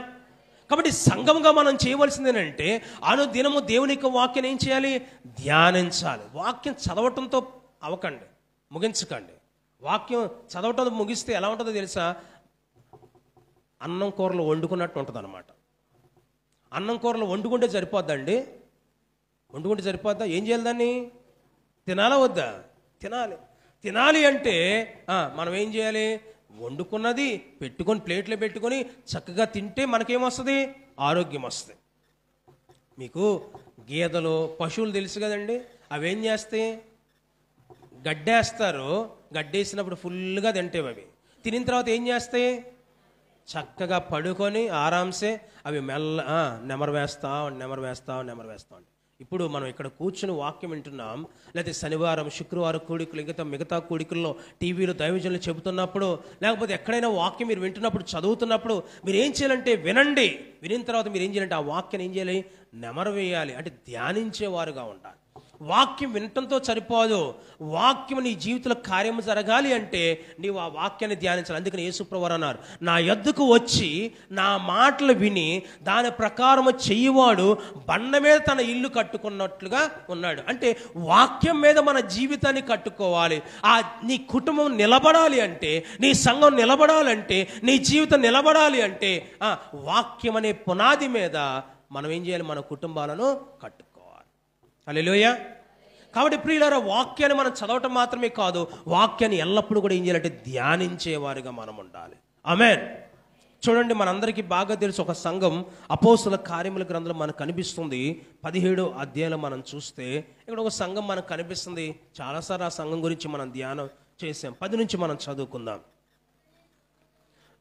కాబట్టి సంఘంగా మనం చేయవలసింది ఏంటంటే అనుదినము దేవుని యొక్క వాక్యాన్ని ఏం చేయాలి? ధ్యానించాలి. వాక్యం చదవటంతో అవ్వకండి, ముగించకండి. వాక్యం చదవటంతో ముగిస్తే ఎలా ఉంటుందో తెలుసా? అన్నం కూరలు వండుకున్నట్టు ఉంటుంది అన్నమాట. అన్నం కూరలు వండుకుంటే సరిపోద్దండి? వండుకుంటే సరిపోద్దా? ఏం చేయాలి? దాన్ని తినాలా వద్దా? తినాలి అంటే మనం ఏం చేయాలి? వండుకున్నది పెట్టుకొని ప్లేట్లో పెట్టుకొని చక్కగా తింటే మనకేమొస్తుంది? ఆరోగ్యం వస్తుంది. మీకు గేదెలు, పశువులు తెలుసు కదండి. అవి ఏం చేస్తాయి? గడ్డేస్తారు. గడ్డేసినప్పుడు ఫుల్గా తింటేవి. అవి తినిన తర్వాత ఏం చేస్తాయి? చక్కగా పడుకొని ఆరాంసే అవి నెమరు వేస్తా ఉంటాయి. ఇప్పుడు మనం ఇక్కడ కూర్చుని వాక్యం వింటున్నాం, లేకపోతే శనివారం శుక్రవారం కూడికలు, ఇంకా మిగతా కూడికల్లో టీవీలో దైవజనులు చెబుతున్నప్పుడు, లేకపోతే ఎక్కడైనా వాక్యం మీరు వింటున్నప్పుడు, చదువుతున్నప్పుడు మీరు ఏం చేయాలంటే వినండి. వినిన తర్వాత మీరు ఏం చేయాలంటే ఆ వాక్యాన్ని ఏం చేయాలి? నెమరు వేయాలి. అంటే ధ్యానించేవారుగా ఉండాలి. వాక్యం వినటంతో సరిపోదు. వాక్యం నీ జీవితంలో కార్యము జరగాలి అంటే నీవు ఆ వాక్యాన్ని ధ్యానించాలి. అందుకని యేసుప్రభువారు అన్నారు, నా యొద్దకు వచ్చి నా మాటలు విని దాని ప్రకారము చెయ్యవాడు బండ మీద తన ఇల్లు కట్టుకున్నట్లుగా ఉన్నాడు. అంటే వాక్యం మీద మన జీవితాన్ని కట్టుకోవాలి. నీ కుటుంబం నిలబడాలి అంటే, నీ సంఘం నిలబడాలంటే, నీ జీవితం నిలబడాలి అంటే వాక్యం అనే పునాది మీద మనం ఏం చేయాలి? మన కుటుంబాలను కట్టుకోవాలి. హల్లెలూయా. కాబట్టి ప్రియులారా, వాక్యాన్ని మనం చదవటం మాత్రమే కాదు, వాక్యాన్ని ఎల్లప్పుడూ కూడా ఏం చేయాలంటే ధ్యానించేవారుగా మనం ఉండాలి. ఆమేన్. చూడండి, మనందరికీ బాగా తెలుసు ఒక సంఘం అపోస్తుల కార్యముల గ్రంథంలో మనకు కనిపిస్తుంది. 17వ అధ్యాయంలో మనం చూస్తే ఇక్కడ ఒక సంఘం మనకు కనిపిస్తుంది. చాలాసార్లు ఆ సంఘం గురించి మనం ధ్యానం చేసాం. 10 నుంచి మనం చదువుకుందాం.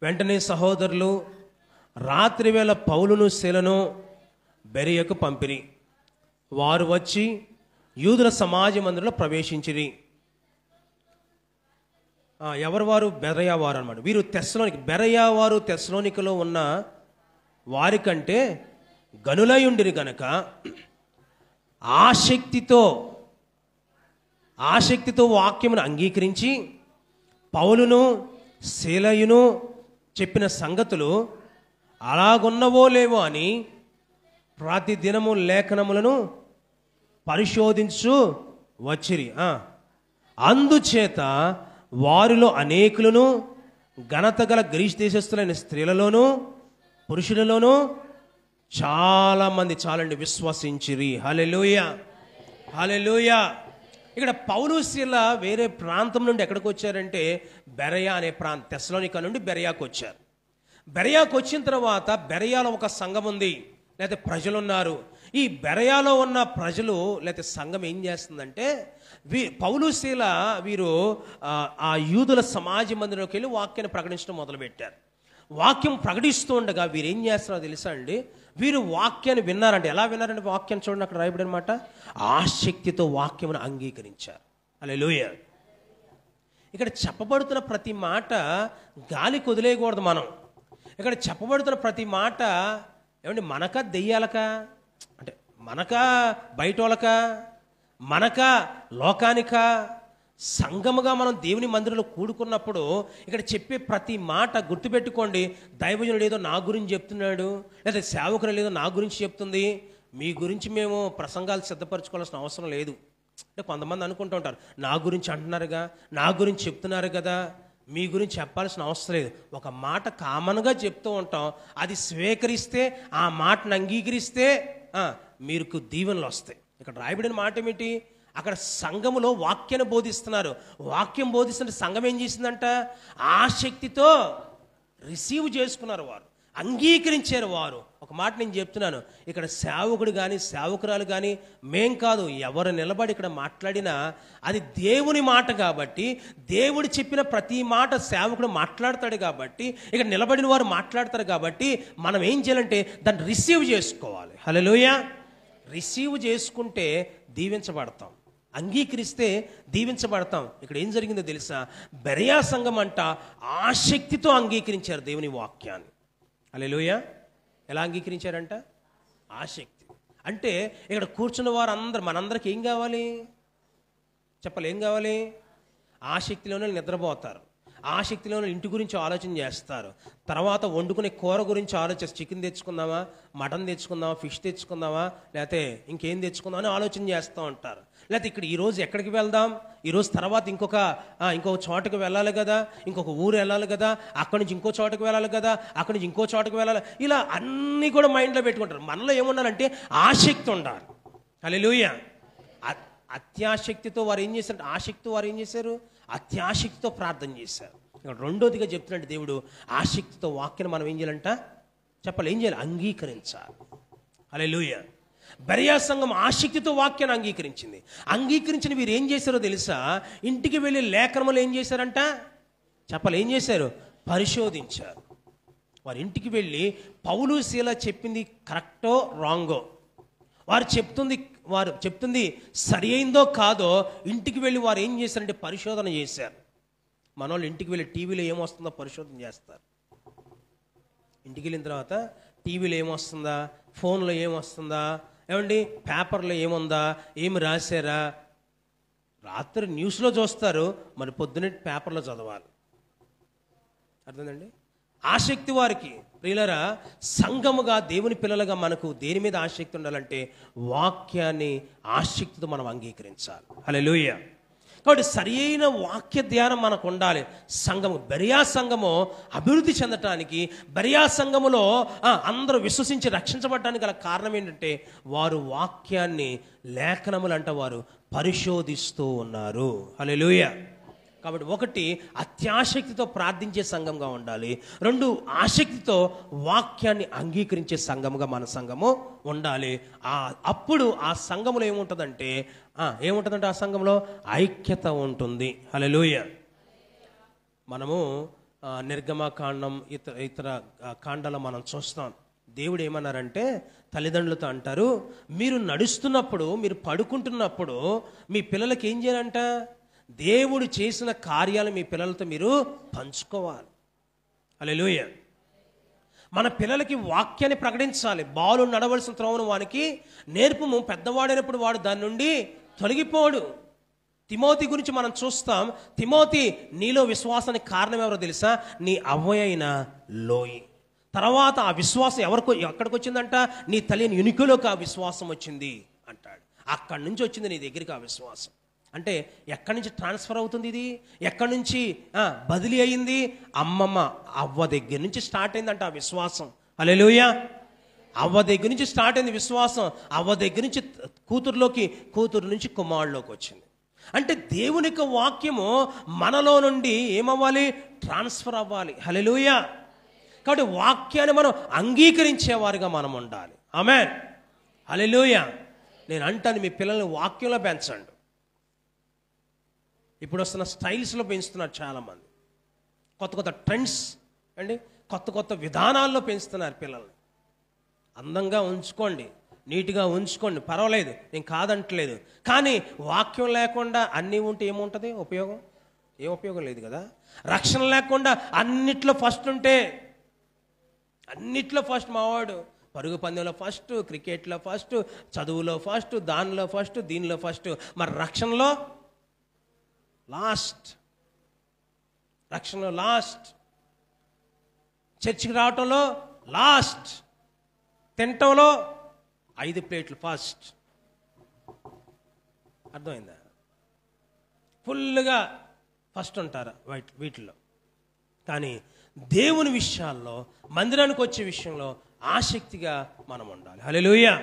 వెంటనే సహోదరులు రాత్రి వేళ పౌలును శీలను బెరియకు పంపిరి. వారు వచ్చి యూదుల సమాజ మందిరంలో ప్రవేశించిరి. ఎవరు వారు? బెరయా వారు అన్నమాట. వీరు బెరయా వారు తెస్సలోనికలో ఉన్న వారికంటే గనులై ఉండిరి గనక ఆసక్తితో వాక్యమును అంగీకరించి పౌలును శీలయును చెప్పిన సంగతులు అలాగున్నవో లేవో అని ప్రతి దినము లేఖనములను పరిశోధించు వచ్చిరి. అందుచేత వారిలో అనేకులను ఘనత గల గ్రీసు దేశస్థులైన స్త్రీలలోనూ పురుషులలోనూ చాలామంది విశ్వసించిరి. హల్లెలూయా, హల్లెలూయా. ఇక్కడ పౌలు శీల వేరే ప్రాంతం నుండి ఎక్కడికి వచ్చారంటే బెరయా అనే తెస్సలోనిక నుండి బెరయాకు వచ్చారు. బెరయాకు వచ్చిన తర్వాత బెరయాలో ఒక సంఘం ఉంది, లేకపోతే ప్రజలు ఉన్నారు. ఈ బెరయాలో ఉన్న ప్రజలు లేకపోతే సంఘం ఏం చేస్తుందంటే పౌలు శీల వీరు ఆ యూదుల సమాజ మందిరంలోకి వెళ్ళి వాక్యాన్ని ప్రకటించడం మొదలుపెట్టారు. వాక్యం ప్రకటిస్తూ ఉండగా వీరు ఏం చేస్తారో తెలుసా అండి? వీరు వాక్యాన్ని విన్నారంటే ఎలా విన్నారంటే వాక్యాన్ని చూడండి, అక్కడ రాయబడి అనమాట. ఆసక్తితో వాక్యమును అంగీకరించారు. హల్లెలూయా. ఇక్కడ చెప్పబడుతున్న ప్రతి మాట గాలికి వదిలేయకూడదు మనం. ఇక్కడ చెప్పబడుతున్న ప్రతి మాట ఏమంటే మనక దెయ్యాలక, అంటే మనక బయటోళ్ళక, మనక లోకానిక, సంఘముగా మనం దేవుని మందిరంలో కూడుకున్నప్పుడు ఇక్కడ చెప్పే ప్రతి మాట గుర్తుపెట్టుకోండి. దైవజనుడు ఏదో నా గురించి చెప్తున్నాడు, లేదా సేవకులు ఏదో నా గురించి చెప్తుంది, మీ గురించి మేము ప్రసంగాలు సిద్ధపరచుకోవాల్సిన అవసరం లేదు. అంటే కొంతమంది అనుకుంటూ ఉంటారు, నా గురించి అంటున్నారుగా, నా గురించి చెప్తున్నారు కదా, మీ గురించి చెప్పాల్సిన అవసరం లేదు. ఒక మాట కామన్గా చెప్తూ ఉంటాం, అది స్వీకరిస్తే, ఆ మాటను అంగీకరిస్తే మీకు దీవెనలు వస్తాయి. ఇక్కడ రాయబడిన మాట ఏమిటి? అక్కడ సంఘములో వాక్యాన్ని బోధిస్తున్నారు. వాక్యం బోధిస్తుంటే సంఘం ఏం చేసిందంట? ఆసక్తితో రిసీవ్ చేసుకున్నారు, వారు అంగీకరించారు. వారు ఒక మాట నేను చెప్తున్నాను, ఇక్కడ సేవకుడు కానీ సేవకురాలు కానీ మేం కాదు, ఎవరు నిలబడి ఇక్కడ మాట్లాడినా అది దేవుని మాట కాబట్టి, దేవుడు చెప్పిన ప్రతి మాట సేవకుడు మాట్లాడతాడు కాబట్టి, ఇక్కడ నిలబడిన వారు మాట్లాడతారు కాబట్టి మనం ఏం చేయాలంటే దాన్ని రిసీవ్ చేసుకోవాలి. హల్లెలూయా. రిసీవ్ చేసుకుంటే దీవించబడతాం, అంగీకరిస్తే దీవించబడతాం. ఇక్కడ ఏం జరిగిందో తెలుసా? బెరయా సంఘం అంట ఆసక్తితో అంగీకరించారు దేవుని వాక్యాన్ని. హల్లెలూయా. ఎలా అంగీకరించారంట? ఆసక్తి. అంటే ఇక్కడ కూర్చున్న వారందరూ, మనందరికి ఏం కావాలి చెప్పాలి? ఏం కావాలి? ఆసక్తిలోనే నిద్రపోతారు, ఆసక్తిలోనే ఇంటి గురించి ఆలోచన చేస్తారు, తర్వాత వండుకునే కూర గురించి ఆలోచిస్తారు. చికెన్ తెచ్చుకుందామా, మటన్ తెచ్చుకుందామా, ఫిష్ తెచ్చుకుందామా, లేకపోతే ఇంకేం తెచ్చుకుందామా అని ఆలోచన చేస్తూ ఉంటారు. లేకపోతే ఇక్కడ ఈరోజు ఎక్కడికి వెళ్దాం, ఈరోజు తర్వాత ఇంకొక చోటకి వెళ్ళాలి కదా, ఇంకొక ఊరు వెళ్ళాలి కదా, అక్కడి నుంచి ఇంకో చోటకి వెళ్ళాలి కదా, అక్కడి నుంచి ఇంకో చోటకి వెళ్ళాలి, ఇలా అన్నీ కూడా మైండ్లో పెట్టుకుంటారు. మనలో ఏముండాలంటే ఆసక్తి ఉండాలి. హల్లెలూయా. అత్యాసక్తితో వారు ఏం చేశారు? ఆసక్తితో వారు ఏం చేశారు? అత్యాసక్తితో ప్రార్థన చేశారు. ఇక్కడ రెండోదిగా చెప్తున్నాడు దేవుడు, ఆసక్తితో వాక్యాన్ని మనం ఏం చేయాలంట చెప్పాలి? ఏం చేయాలి? అంగీకరించాలి. హల్లెలూయా. బెరయా సంఘం ఆసక్తితో వాక్యాన్ని అంగీకరించింది. అంగీకరించిన వీరు ఏం చేశారో తెలుసా? ఇంటికి వెళ్ళి లేఖనములు ఏం చేశారంట చెప్పాలి? ఏం చేశారు? పరిశోధించారు. వారి ఇంటికి వెళ్ళి పౌలు శీల చెప్పింది కరెక్టో రాంగో, వారు చెప్తుంది సరి అయిందో కాదో ఇంటికి వెళ్ళి వారు ఏం చేశారంటే పరిశోధన చేశారు. మన వాళ్ళు ఇంటికి వెళ్ళి టీవీలో ఏమొస్తుందో పరిశోధన చేస్తారు. ఇంటికి వెళ్ళిన తర్వాత టీవీలో ఏమొస్తుందా, ఫోన్లో ఏమొస్తుందా, ఏమండి పేపర్లో ఏముందా, ఏమి రాశారా, రాత్రి న్యూస్లో చూస్తారు, మరి పొద్దున్నే పేపర్లో చదవాలి. అర్థందండి? ఆసక్తి వారికి. ప్రియులరా, సంఘముగా దేవుని పిల్లలుగా మనకు దేని మీద ఆసక్తి ఉండాలంటే వాక్యాన్ని ఆసక్తితో మనం అంగీకరించాలి. హల్లెలూయా. కాబట్టి సరి అయిన వాక్య ధ్యానం మనకు ఉండాలి. సంఘము, బెరయా సంఘము అభివృద్ధి చెందటానికి, బెరయా సంఘములో అందరూ విశ్వసించి రక్షించబడడానికి గల కారణం ఏంటంటే వారు వాక్యాన్ని, లేఖనములు అంట వారు పరిశోధిస్తూ ఉన్నారు. హల్లెలూయా. కాబట్టి ఒకటి అత్యాసక్తితో ప్రార్థించే సంఘంగా ఉండాలి, రెండు ఆసక్తితో వాక్యాన్ని అంగీకరించే సంఘముగా మన సంఘము ఉండాలి. అప్పుడు ఆ సంఘములో ఏముంటుందంటే ఆ సంఘంలో ఐక్యత ఉంటుంది. హల్లెలూయా. మనము నిర్గమకాండం ఇతర కాండాలు మనం చూస్తాం. దేవుడు ఏమన్నారంటే తల్లిదండ్రులతో అంటారు, మీరు నడుస్తున్నప్పుడు, మీరు పడుకుంటున్నప్పుడు మీ పిల్లలకి ఏం చేయాలంట, దేవుడు చేసిన కార్యాలు మీ పిల్లలతో మీరు పంచుకోవాలి. హల్లెలూయా. మన పిల్లలకి వాక్యాన్ని ప్రకటించాలి. బాలు నడవలసిన త్రోవను వానికి నేర్పుము, పెద్దవాడైనప్పుడు వాడు దాని నుండి తొలగిపోడు. తిమోతి గురించి మనం చూస్తాం. తిమోతి, నీలో విశ్వాసానికి కారణం ఎవరో తెలుసా? నీ అవ్వయైన లోయి. తర్వాత ఆ విశ్వాసం ఎక్కడికి వచ్చిందంట? నీ తల్లిని యునికులోకి ఆ విశ్వాసం వచ్చింది అంటాడు. అక్కడి నుంచి వచ్చింది నీ దగ్గరికి ఆ విశ్వాసం. అంటే ఎక్కడి నుంచి ట్రాన్స్ఫర్ అవుతుంది? ఇది ఎక్కడి నుంచి బదిలీ అయింది? అవ్వ దగ్గర నుంచి స్టార్ట్ అయిందంట ఆ విశ్వాసం. హల్లెలూయా. అవ్వ దగ్గర నుంచి స్టార్ట్ అయింది విశ్వాసం. అవ్వ దగ్గర నుంచి కూతురు నుంచి కుమారులోకి వచ్చింది. అంటే దేవుని యొక్క వాక్యము మనలో నుండి ఏమవ్వాలి? ట్రాన్స్ఫర్ అవ్వాలి. హల్లెలూయా. కాబట్టి వాక్యాన్ని మనం అంగీకరించేవారుగా మనం ఉండాలి. ఆమేన్. హల్లెలూయా. నేను అంటాను, మీ పిల్లల్ని వాక్యంలో పెంచండి. ఇప్పుడు వస్తున్న స్టైల్స్లో పెంచుతున్నారు చాలామంది. కొత్త ట్రెండ్స్ అండి, కొత్త విధానాల్లో పెంచుతున్నారు పిల్లల్ని. అందంగా ఉంచుకోండి, నీట్గా ఉంచుకోండి, పర్వాలేదు, నేను కాదంటలేదు. కానీ వాక్యం లేకుండా అన్నీ ఉంటే ఏముంటుంది ఉపయోగం? ఏం ఉపయోగం లేదు కదా. రక్షణ లేకుండా అన్నిట్లో ఫస్ట్ ఉంటే, అన్నిట్లో ఫస్ట్ మావాడు పరుగు పందెంలో ఫస్ట్, క్రికెట్లో ఫస్ట్, చదువులో ఫస్ట్, దానిలో ఫస్ట్, దీనిలో ఫస్ట్, మరి రక్షణలో లాస్ట్. రక్షణలో లాస్ట్, చర్చికి రావటంలో లాస్ట్, తినటంలో 5 ప్లేట్లు ఫస్ట్. అర్థమైందా? ఫుల్గా ఫస్ట్ ఉంటారు వీటిల్లో. కానీ దేవుని విషయాల్లో, మందిరానికి వచ్చే విషయంలో ఆసక్తిగా మనం ఉండాలి. హల్లెలూయా.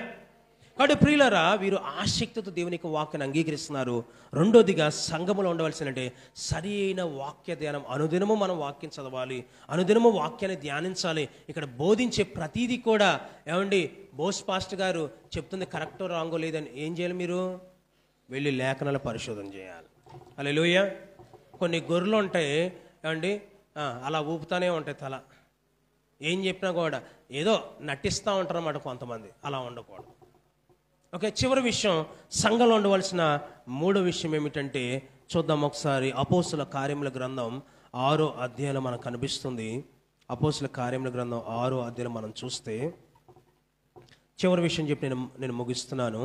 కాబట్టి ప్రియులారా, వీరు ఆసక్తితో దేవుని యొక్క వాక్యాన్ని అంగీకరిస్తున్నారు. రెండోదిగా సంఘములో ఉండవలసినంటే సరి అయిన వాక్య ధ్యానం. అనుదినము మనం వాక్యం చదవాలి, అనుదినము వాక్యాన్ని ధ్యానించాలి. ఇక్కడ బోధించే ప్రతీది కూడా ఏమండి, బోస్ పాస్టర్ గారు చెప్తుంది కరెక్టో రాంగో లేదని ఏం చేయాలి? మీరు వెళ్ళి లేఖనాల పరిశోధన చేయాలి. హల్లెలూయా. కొన్ని గొర్రెలు ఉంటాయి ఏమండి, అలా ఊపుతానే ఉంటాయి తల. ఏం చెప్పినా కూడా ఏదో నటిస్తూ ఉంటారు అన్నమాట కొంతమంది. అలా ఉండకూడదు. ఓకే. చివరి విషయం, సంఘంలో ఉండవలసిన మూడో విషయం ఏమిటంటే చూద్దాం ఒకసారి. అపోస్తుల కార్యముల గ్రంథం 6వ అధ్యాయం మనకు కనిపిస్తుంది. అపోస్తుల కార్యముల గ్రంథం 6వ అధ్యాయం మనం చూస్తే చివరి విషయం చెప్పి నేను ముగిస్తున్నాను.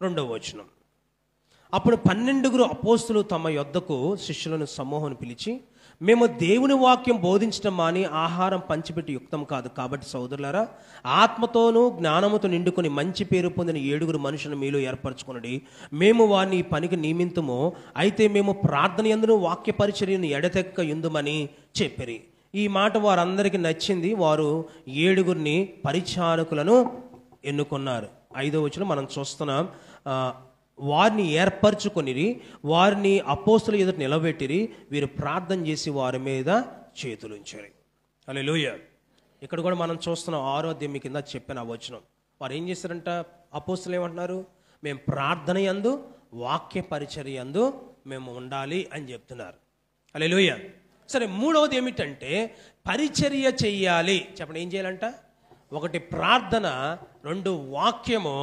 2వ వచనం. అప్పుడు 12 అపోస్తులు తమ యొద్దకు శిష్యులను సమూహం పిలిచి, మేము దేవుని వాక్యం బోధించడం మాని ఆహారం పంచిపెట్టి యుక్తం కాదు. కాబట్టి సోదరులారా, ఆత్మతోనూ జ్ఞానముతో నిండుకొని మంచి పేరు పొందిన 7 మనుషులను మీలో ఏర్పరచుకునడి. మేము వారిని ఈ పనికి నియమింతుము. అయితే మేము ప్రార్థన యందును వాక్య పరిచర్యను ఎడతెక్క యుందుమని చెప్పిరి. ఈ మాట వారందరికీ నచ్చింది. వారు 7 పరిచారకులను ఎన్నుకున్నారు. 5వ వచనం మనం చూస్తున్నాం. వారిని ఏర్పరచుకొనిరి, వారిని అపోస్తుల ఎదుట నిలబెట్టిరి. వీరు ప్రార్థన చేసి వారి మీద చేతులుంచారు. హల్లెలూయా. ఇక్కడ కూడా మనం చూస్తున్నాం 6వ అధ్యాయం కింద చెప్పిన వచనం. వారు ఏం చేస్తారంట? అపోస్తులు ఏమంటున్నారు? మేము ప్రార్థన యందు వాక్య పరిచర్య యందు మేము ఉండాలి అని చెప్తున్నారు. హల్లెలూయా. సరే, మూడవది ఏమిటంటే పరిచర్య చెయ్యాలి. చెప్పండి, ఏం చేయాలంట? 1 ప్రార్థన, 2 వాక్యము,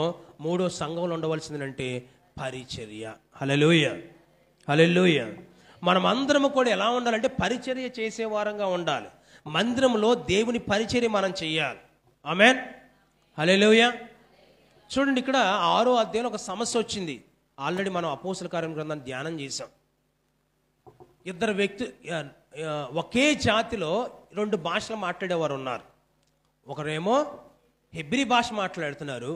3 సంఘంలో ఉండవలసిందంటే పరిచర్య. హల్లెలూయా. హల్లెలూయా. మనం అందరము కూడా ఎలా ఉండాలంటే పరిచర్య చేసే వారంగా ఉండాలి. మందిరంలో దేవుని పరిచర్య మనం చెయ్యాలి. ఆమేన్. హల్లెలూయా. చూడండి, ఇక్కడ 6వ అధ్యాయంలో ఒక సమస్య వచ్చింది. ఆల్రెడీ మనం అపోస్తుల కార్యం గ్రంథాన్ని ధ్యానం చేసాం. 2 వ్యక్తులు ఒకే జాతిలో 2 భాషలు మాట్లాడేవారు ఉన్నారు. ఒకరేమో హెబ్రీ భాష మాట్లాడుతున్నారు,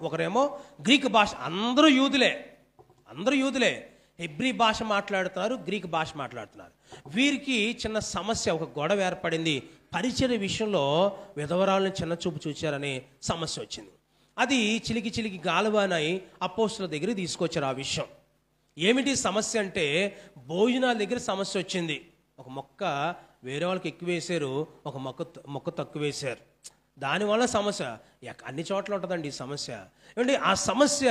ఒకరేమో గ్రీక్ భాష. అందరూ యూదులే. హెబ్రీ భాష మాట్లాడుతున్నారు, గ్రీక్ భాష మాట్లాడుతున్నారు. వీరికి చిన్న సమస్య, ఒక గొడవ ఏర్పడింది. పరిచర్య విషయంలో విధవరాలను చిన్న చూపు చూచారనే సమస్య వచ్చింది. అది చిలికి గాలువానై అపోస్తుల దగ్గర తీసుకొచ్చారు. ఆ విషయం ఏమిటి సమస్య అంటే భోజనాల దగ్గర సమస్య వచ్చింది. ఒక మొక్క వేరే వాళ్ళకి ఎక్కువ వేశారు, ఒక మొక్క తక్కువ వేశారు. దానివల్ల సమస్య అన్ని చోట్ల ఉంటుందండి ఈ సమస్య. ఏమంటే ఆ సమస్య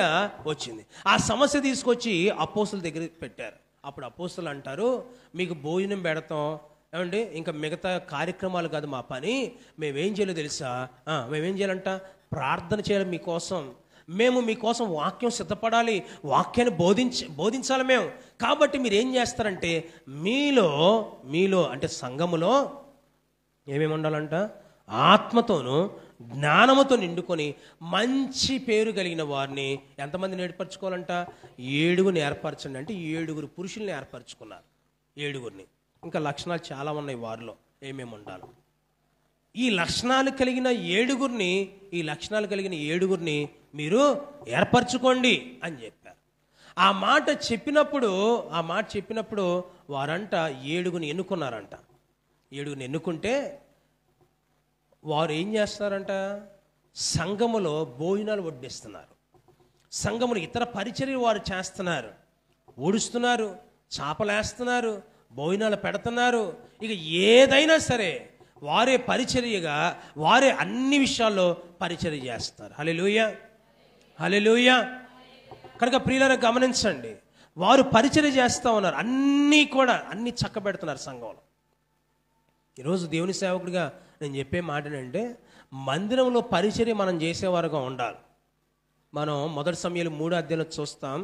వచ్చింది. ఆ సమస్య తీసుకొచ్చి అపోస్తుల దగ్గర పెట్టారు. అప్పుడు అపోస్తులు అంటారు, మీకు భోజనం పెడతాం, ఏమండి ఇంకా మిగతా కార్యక్రమాలు కాదు మా పని, మేమేం చేయాలో తెలుసా, మేమేం చేయాలంట, ప్రార్థన చేయాలి మీకోసం, మేము మీకోసం వాక్యం సిద్ధపడాలి, వాక్యాన్ని బోధించాలి మేము. కాబట్టి మీరు ఏం చేస్తారంటే మీలో అంటే సంఘములో ఏమేమి ఉండాలంట, ఆత్మతోనూ జ్ఞానముతో నిండుకొని మంచి పేరు కలిగిన వారిని ఎంతమందిని ఏర్పరచుకోవాలంట, 7 ఏర్పరచండి అంటే 7 పురుషుల్ని ఏర్పరచుకున్నారు. 7. ఇంకా లక్షణాలు చాలా ఉన్నాయి వారిలో ఏమేమి ఉండాలి. ఈ లక్షణాలు కలిగిన 7 మీరు ఏర్పరచుకోండి అని చెప్పారు. ఆ మాట చెప్పినప్పుడు వారంట 7 ఎన్నుకున్నారంట. 7 ఎన్నుకుంటే వారు ఏం చేస్తున్నారంట, సంఘములో భోజనాలు వడ్డిస్తున్నారు, సంఘములో ఇతర పరిచర్యలు వారు చేస్తున్నారు, ఊడుస్తున్నారు, చాపలేస్తున్నారు, భోజనాలు పెడుతున్నారు. ఇక ఏదైనా సరే వారే పరిచర్యగా, వారే అన్ని విషయాల్లో పరిచర్య చేస్తారు. హల్లెలూయా, హల్లెలూయా. కనుక ప్రియులారా గమనించండి, వారు పరిచర్య చేస్తూ ఉన్నారు, అన్నీ చక్కబెడుతున్నారు సంఘంలో. ఈరోజు దేవుని సేవకుడిగా నేను చెప్పే మాట ఏంటంటే, మందిరంలో పరిచర్య మనం చేసేవారుగా ఉండాలి. మనం 1 సమూయేలు 3 చూస్తాం.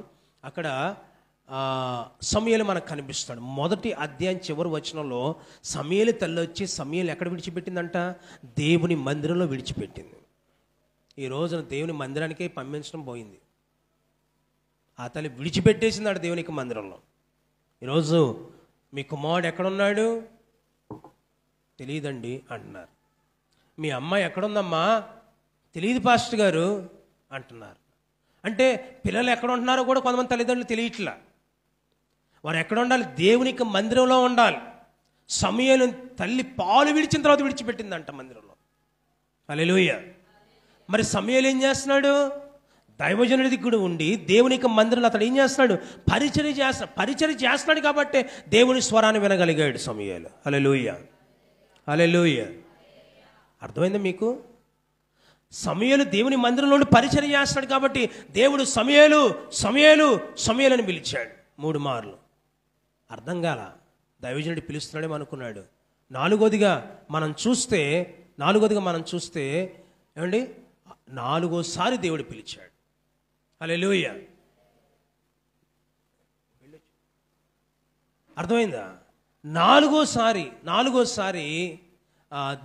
అక్కడ సమూయేలు మనకు కనిపిస్తాడు. 1 అధ్యాయం చివరి వచనంలో సమూయేలు తల్లి వచ్చి సమూయేలు ఎక్కడ విడిచిపెట్టిందంట, దేవుని మందిరంలో విడిచిపెట్టింది. ఈ రోజున దేవుని మందిరానికే పంపించడం పోయింది. ఆ తల్లి విడిచిపెట్టేసింది దేవునికి మందిరంలో. ఈరోజు మీ కుమారుడు ఎక్కడున్నాడు తెలియదండి అంటున్నారు. మీ అమ్మాయి ఎక్కడుందమ్మా తెలియదు పాస్టర్ గారు అంటున్నారు. అంటే పిల్లలు ఎక్కడ ఉంటున్నారో కూడా కొంతమంది తల్లిదండ్రులు తెలియట్లా. వారు ఎక్కడ ఉండాలి, దేవునికి మందిరంలో ఉండాలి. సమూయేలు తల్లి పాలు విడిచిన తర్వాత విడిచిపెట్టిందంట మందిరంలో. హల్లెలూయా. మరి సమూయేలు ఏం చేస్తున్నాడు, దైవజనుడి దిగుడు ఉండి దేవునికి మందిరంలో అతడు ఏం చేస్తున్నాడు, పరిచర్య చేస్తున్నాడు. కాబట్టి దేవుని స్వరాన్ని వినగలిగాడు సమూయేలు. హల్లెలూయా, హల్లెలూయా. అర్థమైందా మీకు? సమూయేలు దేవుని మందిరంలో పరిచర్య చేస్తున్నాడు కాబట్టి దేవుడు సమూయేలు సమూయేలు సమూయేలు అని పిలిచాడు 3 మార్లు. అర్థం కాల, దైవజనుడు పిలుస్తున్నాడేమో అనుకున్నాడు. నాలుగోదిగా మనం చూస్తే ఏమండి 4సారి దేవుడు పిలిచాడు. హల్లెలూయా. అర్థమైందా? 4సారి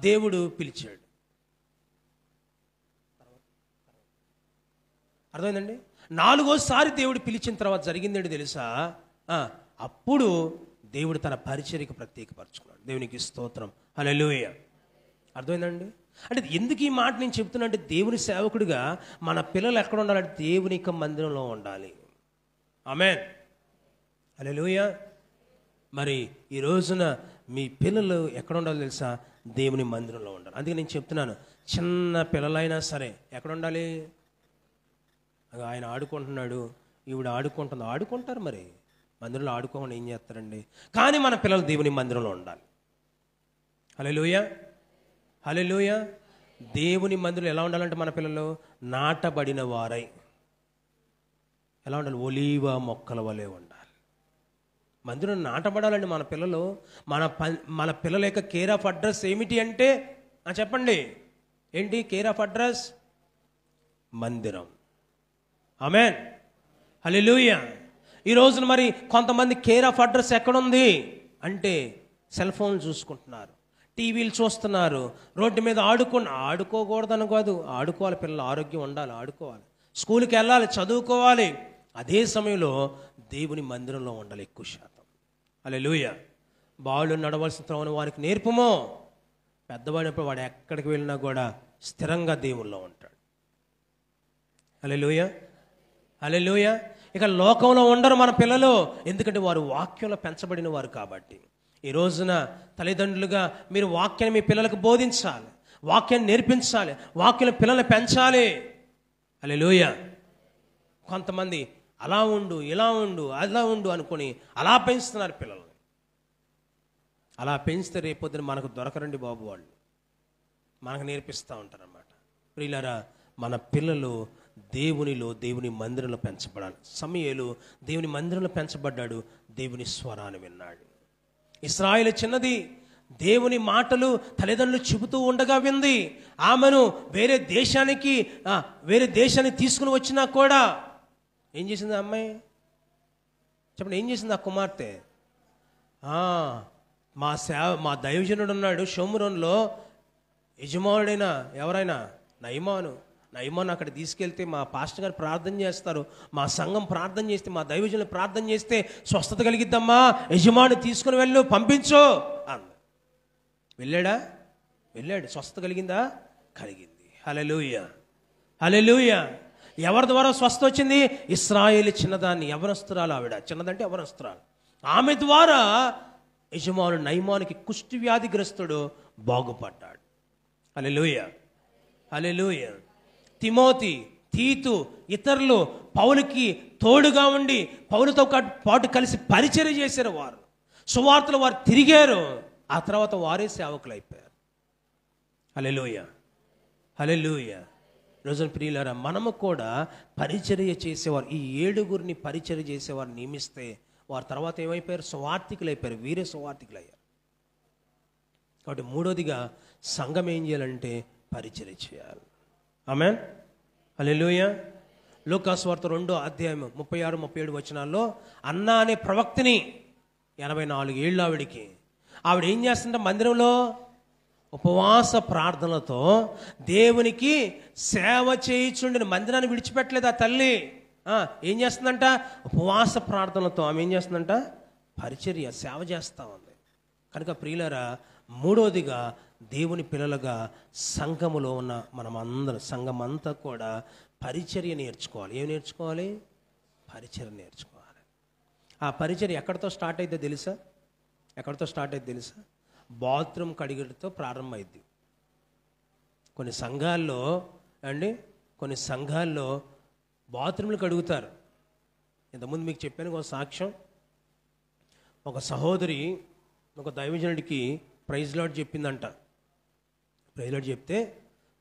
దేవుడు పిలిచాడు. అర్థమైందండి? 4సారి దేవుడు పిలిచిన తర్వాత జరిగిందేంటి తెలుసా? అప్పుడు దేవుడు తన పరిచర్యకు ప్రత్యేకపరచుకున్నాడు. దేవునికి స్తోత్రం. హల్లెలూయా. అర్థమైందండి? అంటే ఎందుకు ఈ మాట నేను చెప్తున్నా అంటే, దేవుని సేవకుడిగా మన పిల్లలు ఎక్కడ ఉండాలంటే దేవుని యొక్క మందిరంలో ఉండాలి. ఆమేన్, హల్లెలూయా. మరి ఈ రోజున మీ పిల్లలు ఎక్కడ ఉండాలో తెలుసా? దేవుని మందిరంలో ఉండాలి. అందుకే నేను చెప్తున్నాను, చిన్న పిల్లలైనా సరే ఎక్కడ ఉండాలి? ఆయన ఆడుకుంటున్నాడు, ఈవిడ ఆడుకుంటారు. మరి మందిరంలో ఆడుకోకుండా ఏం చేస్తారండి? కానీ మన పిల్లలు దేవుని మందిరంలో ఉండాలి. హల్లెలూయా, హల్లెలూయా. దేవుని మందిరంలో ఎలా ఉండాలంటే మన పిల్లలు నాటబడిన వారై ఎలా ఉండాలి? ఒలీవ మొక్కల వలె ఉండాలి. మందిరం నాటబడాలండి మన పిల్లలు. మన పిల్లల యొక్క కేర్ ఆఫ్ అడ్రస్ ఏమిటి అంటే చెప్పండి, ఏంటి కేర్ ఆఫ్ అడ్రస్? మందిరం. ఆమేన్, హల్లెలూయా. ఈ రోజున మరి కొంతమంది కేర్ ఆఫ్ అడ్రస్ ఎక్కడుంది అంటే సెల్ ఫోన్లు చూసుకుంటున్నారు, టీవీలు చూస్తున్నారు, రోడ్డు మీద ఆడుకోకూడదని కాదు, ఆడుకోవాలి. పిల్లలు ఆరోగ్యం ఉండాలి, ఆడుకోవాలి, స్కూల్కి వెళ్ళాలి, చదువుకోవాలి. అదే సమయంలో దేవుని మందిరంలో ఉండాలి ఎక్కువ శాతం. హల్లెలూయా. బాలు నడవలసిన త్రోవను వారికి నేర్పుమో. పెద్దవాడినప్పుడు వాడు ఎక్కడికి వెళ్ళినా కూడా స్థిరంగా దేవుల్లో ఉంటాడు. హల్లెలూయా, హల్లెలూయా. ఇక లోకంలో ఉండరు మన పిల్లలు, ఎందుకంటే వారు వాక్యంలో పెంచబడిన వారు కాబట్టి. ఈ రోజున తల్లిదండ్రులుగా మీరు వాక్యాన్ని మీ పిల్లలకు బోధించాలి, వాక్యాన్ని నేర్పించాలి, వాక్యం పిల్లల్ని పెంచాలి. హల్లెలూయా. కొంతమంది అలా ఉండు, ఇలా ఉండు, అలా ఉండు అనుకొని అలా పెంచుతున్నారు పిల్లల్ని. అలా పెంచితే రేపొద్దున మనకు దొరకరండి బాబు, వాళ్ళు మనకు నేర్పిస్తూ ఉంటారన్నమాట. ప్రియులారా, మన పిల్లలు దేవుని మందిరంలో పెంచబడాలి. సమూయేలు దేవుని మందిరంలో పెంచబడ్డాడు, దేవుని స్వరాన్ని విన్నాడు. ఇశ్రాయేలు చిన్నది దేవుని మాటలు తల్లిదండ్రులు చెబుతూ ఉండగా వింది. ఆమెను వేరే దేశానికి తీసుకుని వచ్చినా కూడా ఏం చేసింది ఆ అమ్మాయి? చెప్పండి, ఏం చేసింది ఆ కుమార్తె? మా దైవజనుడు ఉన్నాడు షోమ్రోన్లో, యజమానుడైన ఎవరైనా నయమాను అక్కడ తీసుకెళ్తే మా పాస్టర్ గారు ప్రార్థన చేస్తారు, మా సంఘం ప్రార్థన చేస్తే, మా దైవజనులు ప్రార్థన చేస్తే స్వస్థత కలిగిద్దమ్మా, యజమాని తీసుకుని వెళ్ళు, పంపించు అన్న. వెళ్ళాడు. స్వస్థత కలిగిందా? కలిగింది. హల్లెలూయా, హల్లెలూయా. ఎవరి ద్వారా స్వస్థత వచ్చింది? ఇశ్రాయేలు చిన్నదాన్ని, యవనస్తురాలు ఆవిడ. చిన్నదంటే యవనస్తురాలు. ఆమె ద్వారా యజమానుడు నయమానుకి కుష్టి వ్యాధిగ్రస్తుడు బాగుపడ్డాడు. హల్లెలూయా, హల్లెలూయా. తిమోతి, తీతు, ఇతరులు పౌలుకి తోడుగా ఉండి పౌలుతో పాటు కలిసి పరిచర్య చేశారు. వారు సువార్తలు వారు తిరిగారు. ఆ తర్వాత వారే సేవకులు అయిపోయారు. హల్లెలూయా, హల్లెలూయా. రోజున ప్రియులారా, మనము కూడా పరిచర్య చేసేవారు, ఈ 7 పరిచర్య చేసేవారు నియమిస్తే వారి తర్వాత ఏమైపోయారు? సువార్థికులు అయిపోయారు, వీరే సువార్థికులు అయ్యారు. కాబట్టి మూడోదిగా సంఘం ఏం చేయాలంటే పరిచర్య చేయాలి. ఆమేన్, హల్లెలూయా. లూకాసు వార్త 2వ అధ్యాయం 36-37 వచనాల్లో అన్నా అనే ప్రవక్తని, 84 ఏళ్ళు ఆవిడ ఏం చేస్తుందంటే మందిరంలో ఉపవాస ప్రార్థనలతో దేవునికి సేవ చేయించుండిన, మందిరాన్ని విడిచిపెట్టలేదు ఆ తల్లి. ఏం చేస్తుందంట? ఉపవాస ప్రార్థనలతో ఆమె ఏం చేస్తుందంట? పరిచర్య, సేవ చేస్తూ ఉంది. కనుక ప్రియులారా, మూడోదిగా దేవుని పిల్లలుగా సంఘములో ఉన్న మనమందరం, సంఘం అంతా కూడా పరిచర్య నేర్చుకోవాలి. ఏం నేర్చుకోవాలి? పరిచర్య నేర్చుకోవాలి. ఆ పరిచర్య ఎక్కడితో స్టార్ట్ అయితే తెలుసా? బాత్రూమ్ కడిగడితో ప్రారంభమైంది. కొన్ని సంఘాల్లో బాత్రూమ్లు కడుగుతారు. ఇంతకుముందు మీకు చెప్పాను ఒక సాక్ష్యం. ఒక సహోదరి ఒక దైవజనుడికి ప్రైజ్ లార్డ్ చెప్పిందంట. ప్రైజ్ లార్డ్ చెప్తే,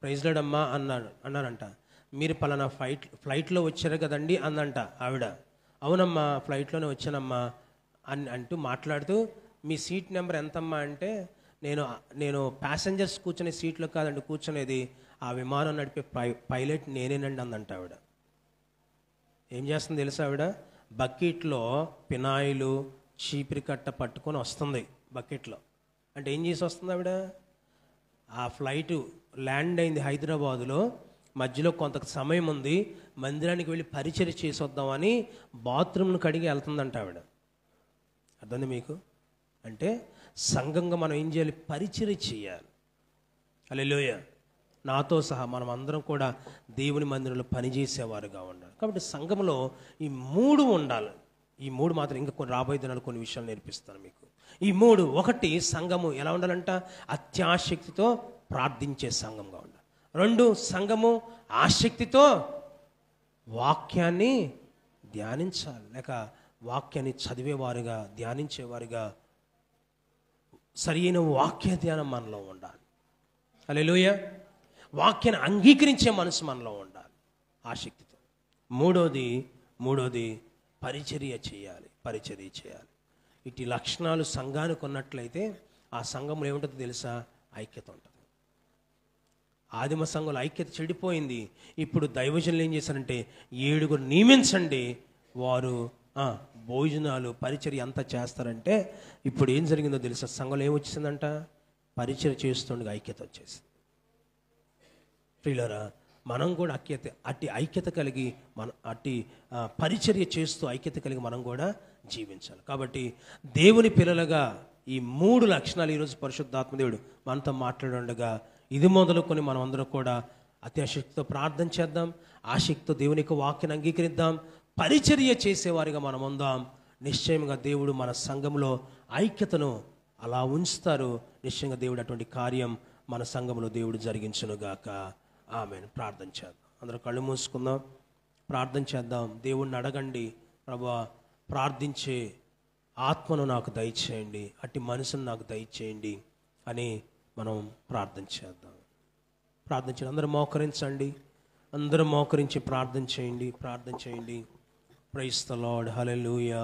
ప్రైజ్ లార్డ్ అమ్మా అన్నారంట. మీరు పలానా ఫ్లైట్లో వచ్చారు కదండి అందంట ఆవిడ. అవునమ్మా, ఫ్లైట్లోనే వచ్చానమ్మా అంటూ మాట్లాడుతూ, మీ సీట్ నెంబర్ ఎంతమ్మా అంటే, నేను ప్యాసింజర్స్ కూర్చునే సీట్లో కాదండి కూర్చునేది, ఆ విమానం నడిపే పైలట్ నేనేనండి అందంట ఆవిడ. ఏం చేస్తుంది తెలుసా ఆవిడ? బకెట్లో పినాయిలు, చీపిరి కట్ట పట్టుకొని వస్తుంది బకెట్లో. అంటే ఏం చేసి వస్తుంది ఆవిడ? ఆ ఫ్లైట్ ల్యాండ్ అయింది హైదరాబాదులో, మధ్యలో కొంత సమయం ఉంది, మందిరానికి వెళ్ళి పరిచర్య చేసి వద్దామని బాత్రూమ్ను కడిగి వెళ్తుందంట ఆవిడ. అర్థంది మీకు? అంటే సంఘంగా మనం ఏం చేయాలి? పరిచర్య చేయాలి. హల్లెలూయా. నాతో సహా మనం అందరం కూడా దేవుని మందిరంలో పనిచేసేవారుగా ఉండాలి. కాబట్టి సంఘంలో ఈ 3 ఉండాలి. ఈ 3 మాత్రం, ఇంకా కొన్ని రాబోయే దినాలు కొన్ని విషయాలు నేర్పిస్తాను మీకు. ఈ 3, ఒకటి సంఘము ఎలా ఉండాలంట? అత్యాశక్తితో ప్రార్థించే సంఘంగా ఉండాలి. 2, సంఘము ఆసక్తితో వాక్యాన్ని ధ్యానించాలి, లేక వాక్యాన్ని చదివేవారుగా, ధ్యానించేవారుగా, సరైన వాక్య ధ్యానం మనలో ఉండాలి. హల్లెలూయా. వాక్యాన్ని అంగీకరించే మనసు మనలో ఉండాలి ఆసక్తితో. మూడోది పరిచర్య చేయాలి. ఇటు లక్షణాలు సంఘానికి ఉన్నట్లయితే ఆ సంఘంలో ఏముంటుందో తెలుసా? ఐక్యత ఉంటుంది. ఆదిమ సంఘంలో ఐక్యత చెడిపోయింది. ఇప్పుడు దైవజనులు ఏం చేశారంటే 7 నియమించండి, వారు భోజనాలు పరిచర్య అంతా చేస్తారంటే, ఇప్పుడు ఏం జరిగిందో తెలుసా? సంఘంలో ఏమొచ్చిందంట? పరిచర్య చేస్తుండగా ఐక్యత వచ్చేసింది. ప్రియులారా, మనం కూడా ఐక్యత కలిగి పరిచర్య చేస్తూ ఐక్యత కలిగి మనం కూడా జీవించాలి. కాబట్టి దేవుని పిల్లలుగా ఈ 3 లక్షణాలు ఈరోజు పరిశుద్ధాత్మదేవుడు మనతో మాట్లాడుండగా, ఇది మొదలుకొని మనం అందరం కూడా అత్యాశక్తితో ప్రార్థన చేద్దాం, ఆసక్తితో దేవుని యొక్క వాక్యాన్ని అంగీకరిద్దాం, పరిచర్య చేసేవారిగా మనం ఉందాం. నిశ్చయంగా దేవుడు మన సంఘంలో ఐక్యతను అలా ఉంచుతారు. నిశ్చయంగా దేవుడు అటువంటి కార్యం మన సంఘంలో దేవుడు జరిగించునుగాక. ఆమేన్. ప్రార్థన చేద్దాం. అందరూ కళ్ళు మూసుకుందాం. ప్రార్థన చేద్దాం. దేవుణ్ణి అడగండి, ప్రభువా ప్రార్థించే ఆత్మను నాకు దయచేయండి, అట్టి మనసును నాకు దయచేయండి అని మనం ప్రార్థన చేద్దాం. ప్రార్థించండి. అందరూ మోకరించండి, అందరూ మోకరించి ప్రార్థన చేయండి, ప్రార్థన చేయండి. Praise the Lord. Hallelujah,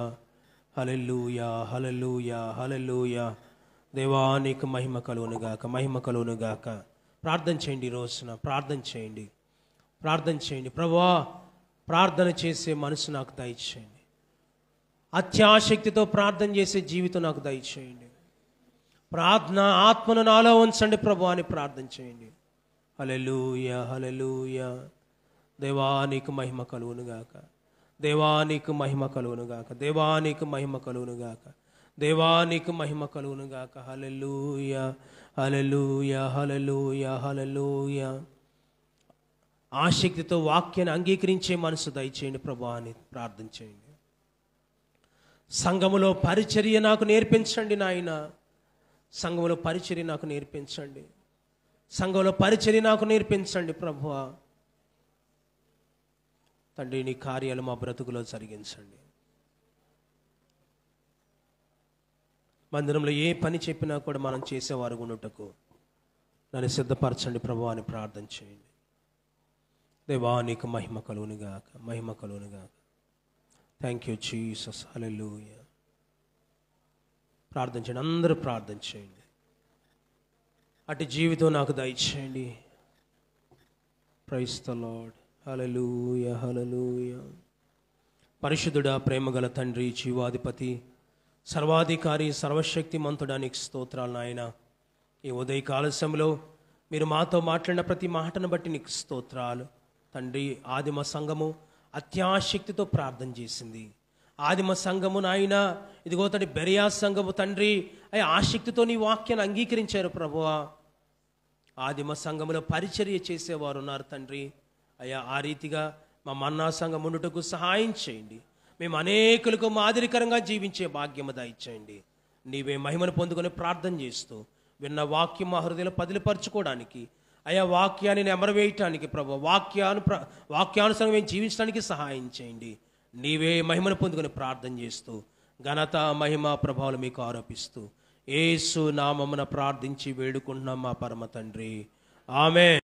hallelujah, hallelujah, hallelujah. దేవానికి మహిమ కలుగునుగాక, మహిమ కలుగునుగాక. ప్రార్థన చేయండి, ఈ రోజున ప్రార్థన చేయండి, ప్రార్థన చేయండి. ప్రభువా ప్రార్థన చేసే మనసు నాకు దయచేయండి, అత్యాశక్తితో ప్రార్థన చేసే జీవితం నాకు దయచేయండి. ప్రార్థన ఆత్మను నాలో ఉంచండి ప్రభువా అని ప్రార్థన చేయండి. హల్లెలూయా, హల్లెలూయా. దేవానికి మహిమ కలుగునుగాక, దేవానికి మహిమ కలుగునుగాక, దేవానికి మహిమ కలుగునుగాక, దేవానికి మహిమ కలుగునుగాక. హల్లెలూయా, హల్లెలూయా, హల్లెలూయా, హల్లెలూయా. ఆసక్తితో వాక్యాన్ని అంగీకరించే మనసు దయచేయండి ప్రభువా అని ప్రార్థన చేయండి. సంఘములో పరిచర్య నాకు నేర్పించండి నాయన, సంఘములో పరిచర్య నాకు నేర్పించండి, సంఘంలో పరిచర్య నాకు నేర్పించండి ప్రభువా. తండ్రి నీ కార్యాలు మా బ్రతుకులో జరిగించండి. మందిరంలో ఏ పని చెప్పినా కూడా మనం చేసేవారు గుణుటకు నన్ను సిద్ధపరచండి ప్రభువా అని ప్రార్థన చేయండి. దేవానికి మహిమ కలుగునుగాక, మహిమ కలుగునుగాక. Thank you Jesus. హల్లెలూయా. ప్రార్థన చేయండి, అందరూ ప్రార్థన చేయండి. అటు జీవితం నాకు దయచేయండి. Praise the Lord. Hallelujah, hallelujah. పరిశుద్ధుడా, ప్రేమగల తండ్రి, జీవాధిపతి, సర్వాధికారి, సర్వశక్తిమంతుడా నీకు స్తోత్రాలు నాయన. ఈ ఉదయకాల సమయంలో మీరు మాతో మాట్లాడిన ప్రతి మాటను బట్టి నీకు స్తోత్రాలు తండ్రి. ఆదిమ సంఘము అత్యాశక్తితో ప్రార్థన చేసింది. ఆదిమ సంఘము నాయన ఇదిగో తండ్రి, బెరియా సంఘము తండ్రి అయ్యా ఆసక్తితో నీ వాక్యాన్ని అంగీకరించారు ప్రభువా. ఆదిమ సంఘములో పరిచర్య చేసేవారు ఉన్నారు తండ్రి. అయ్యా ఆ రీతిగా మా మన్నా సంఘం ఉండుటకు సహాయం చేయండి. మేము అనేకులకు మాదిరికరంగా జీవించే భాగ్యము దయచేయండి. నీవే మహిమను పొందుకొని ప్రార్థన చేస్తూ విన్న వాక్యం మా హృదయంలో పదిలిపరచుకోవడానికి, అయా వాక్యాన్ని నెమరవేయటానికి ప్రభు వాక్యానుసారం మేము జీవించడానికి సహాయం చేయండి. నీవే మహిమను పొందుకొని ప్రార్థన చేస్తూ ఘనత మహిమ ప్రభావాలు మీకు ఆరోపిస్తూ యేసు నామమున ప్రార్థించి వేడుకుంటున్నాం మా పరమ తండ్రి. ఆమేన్.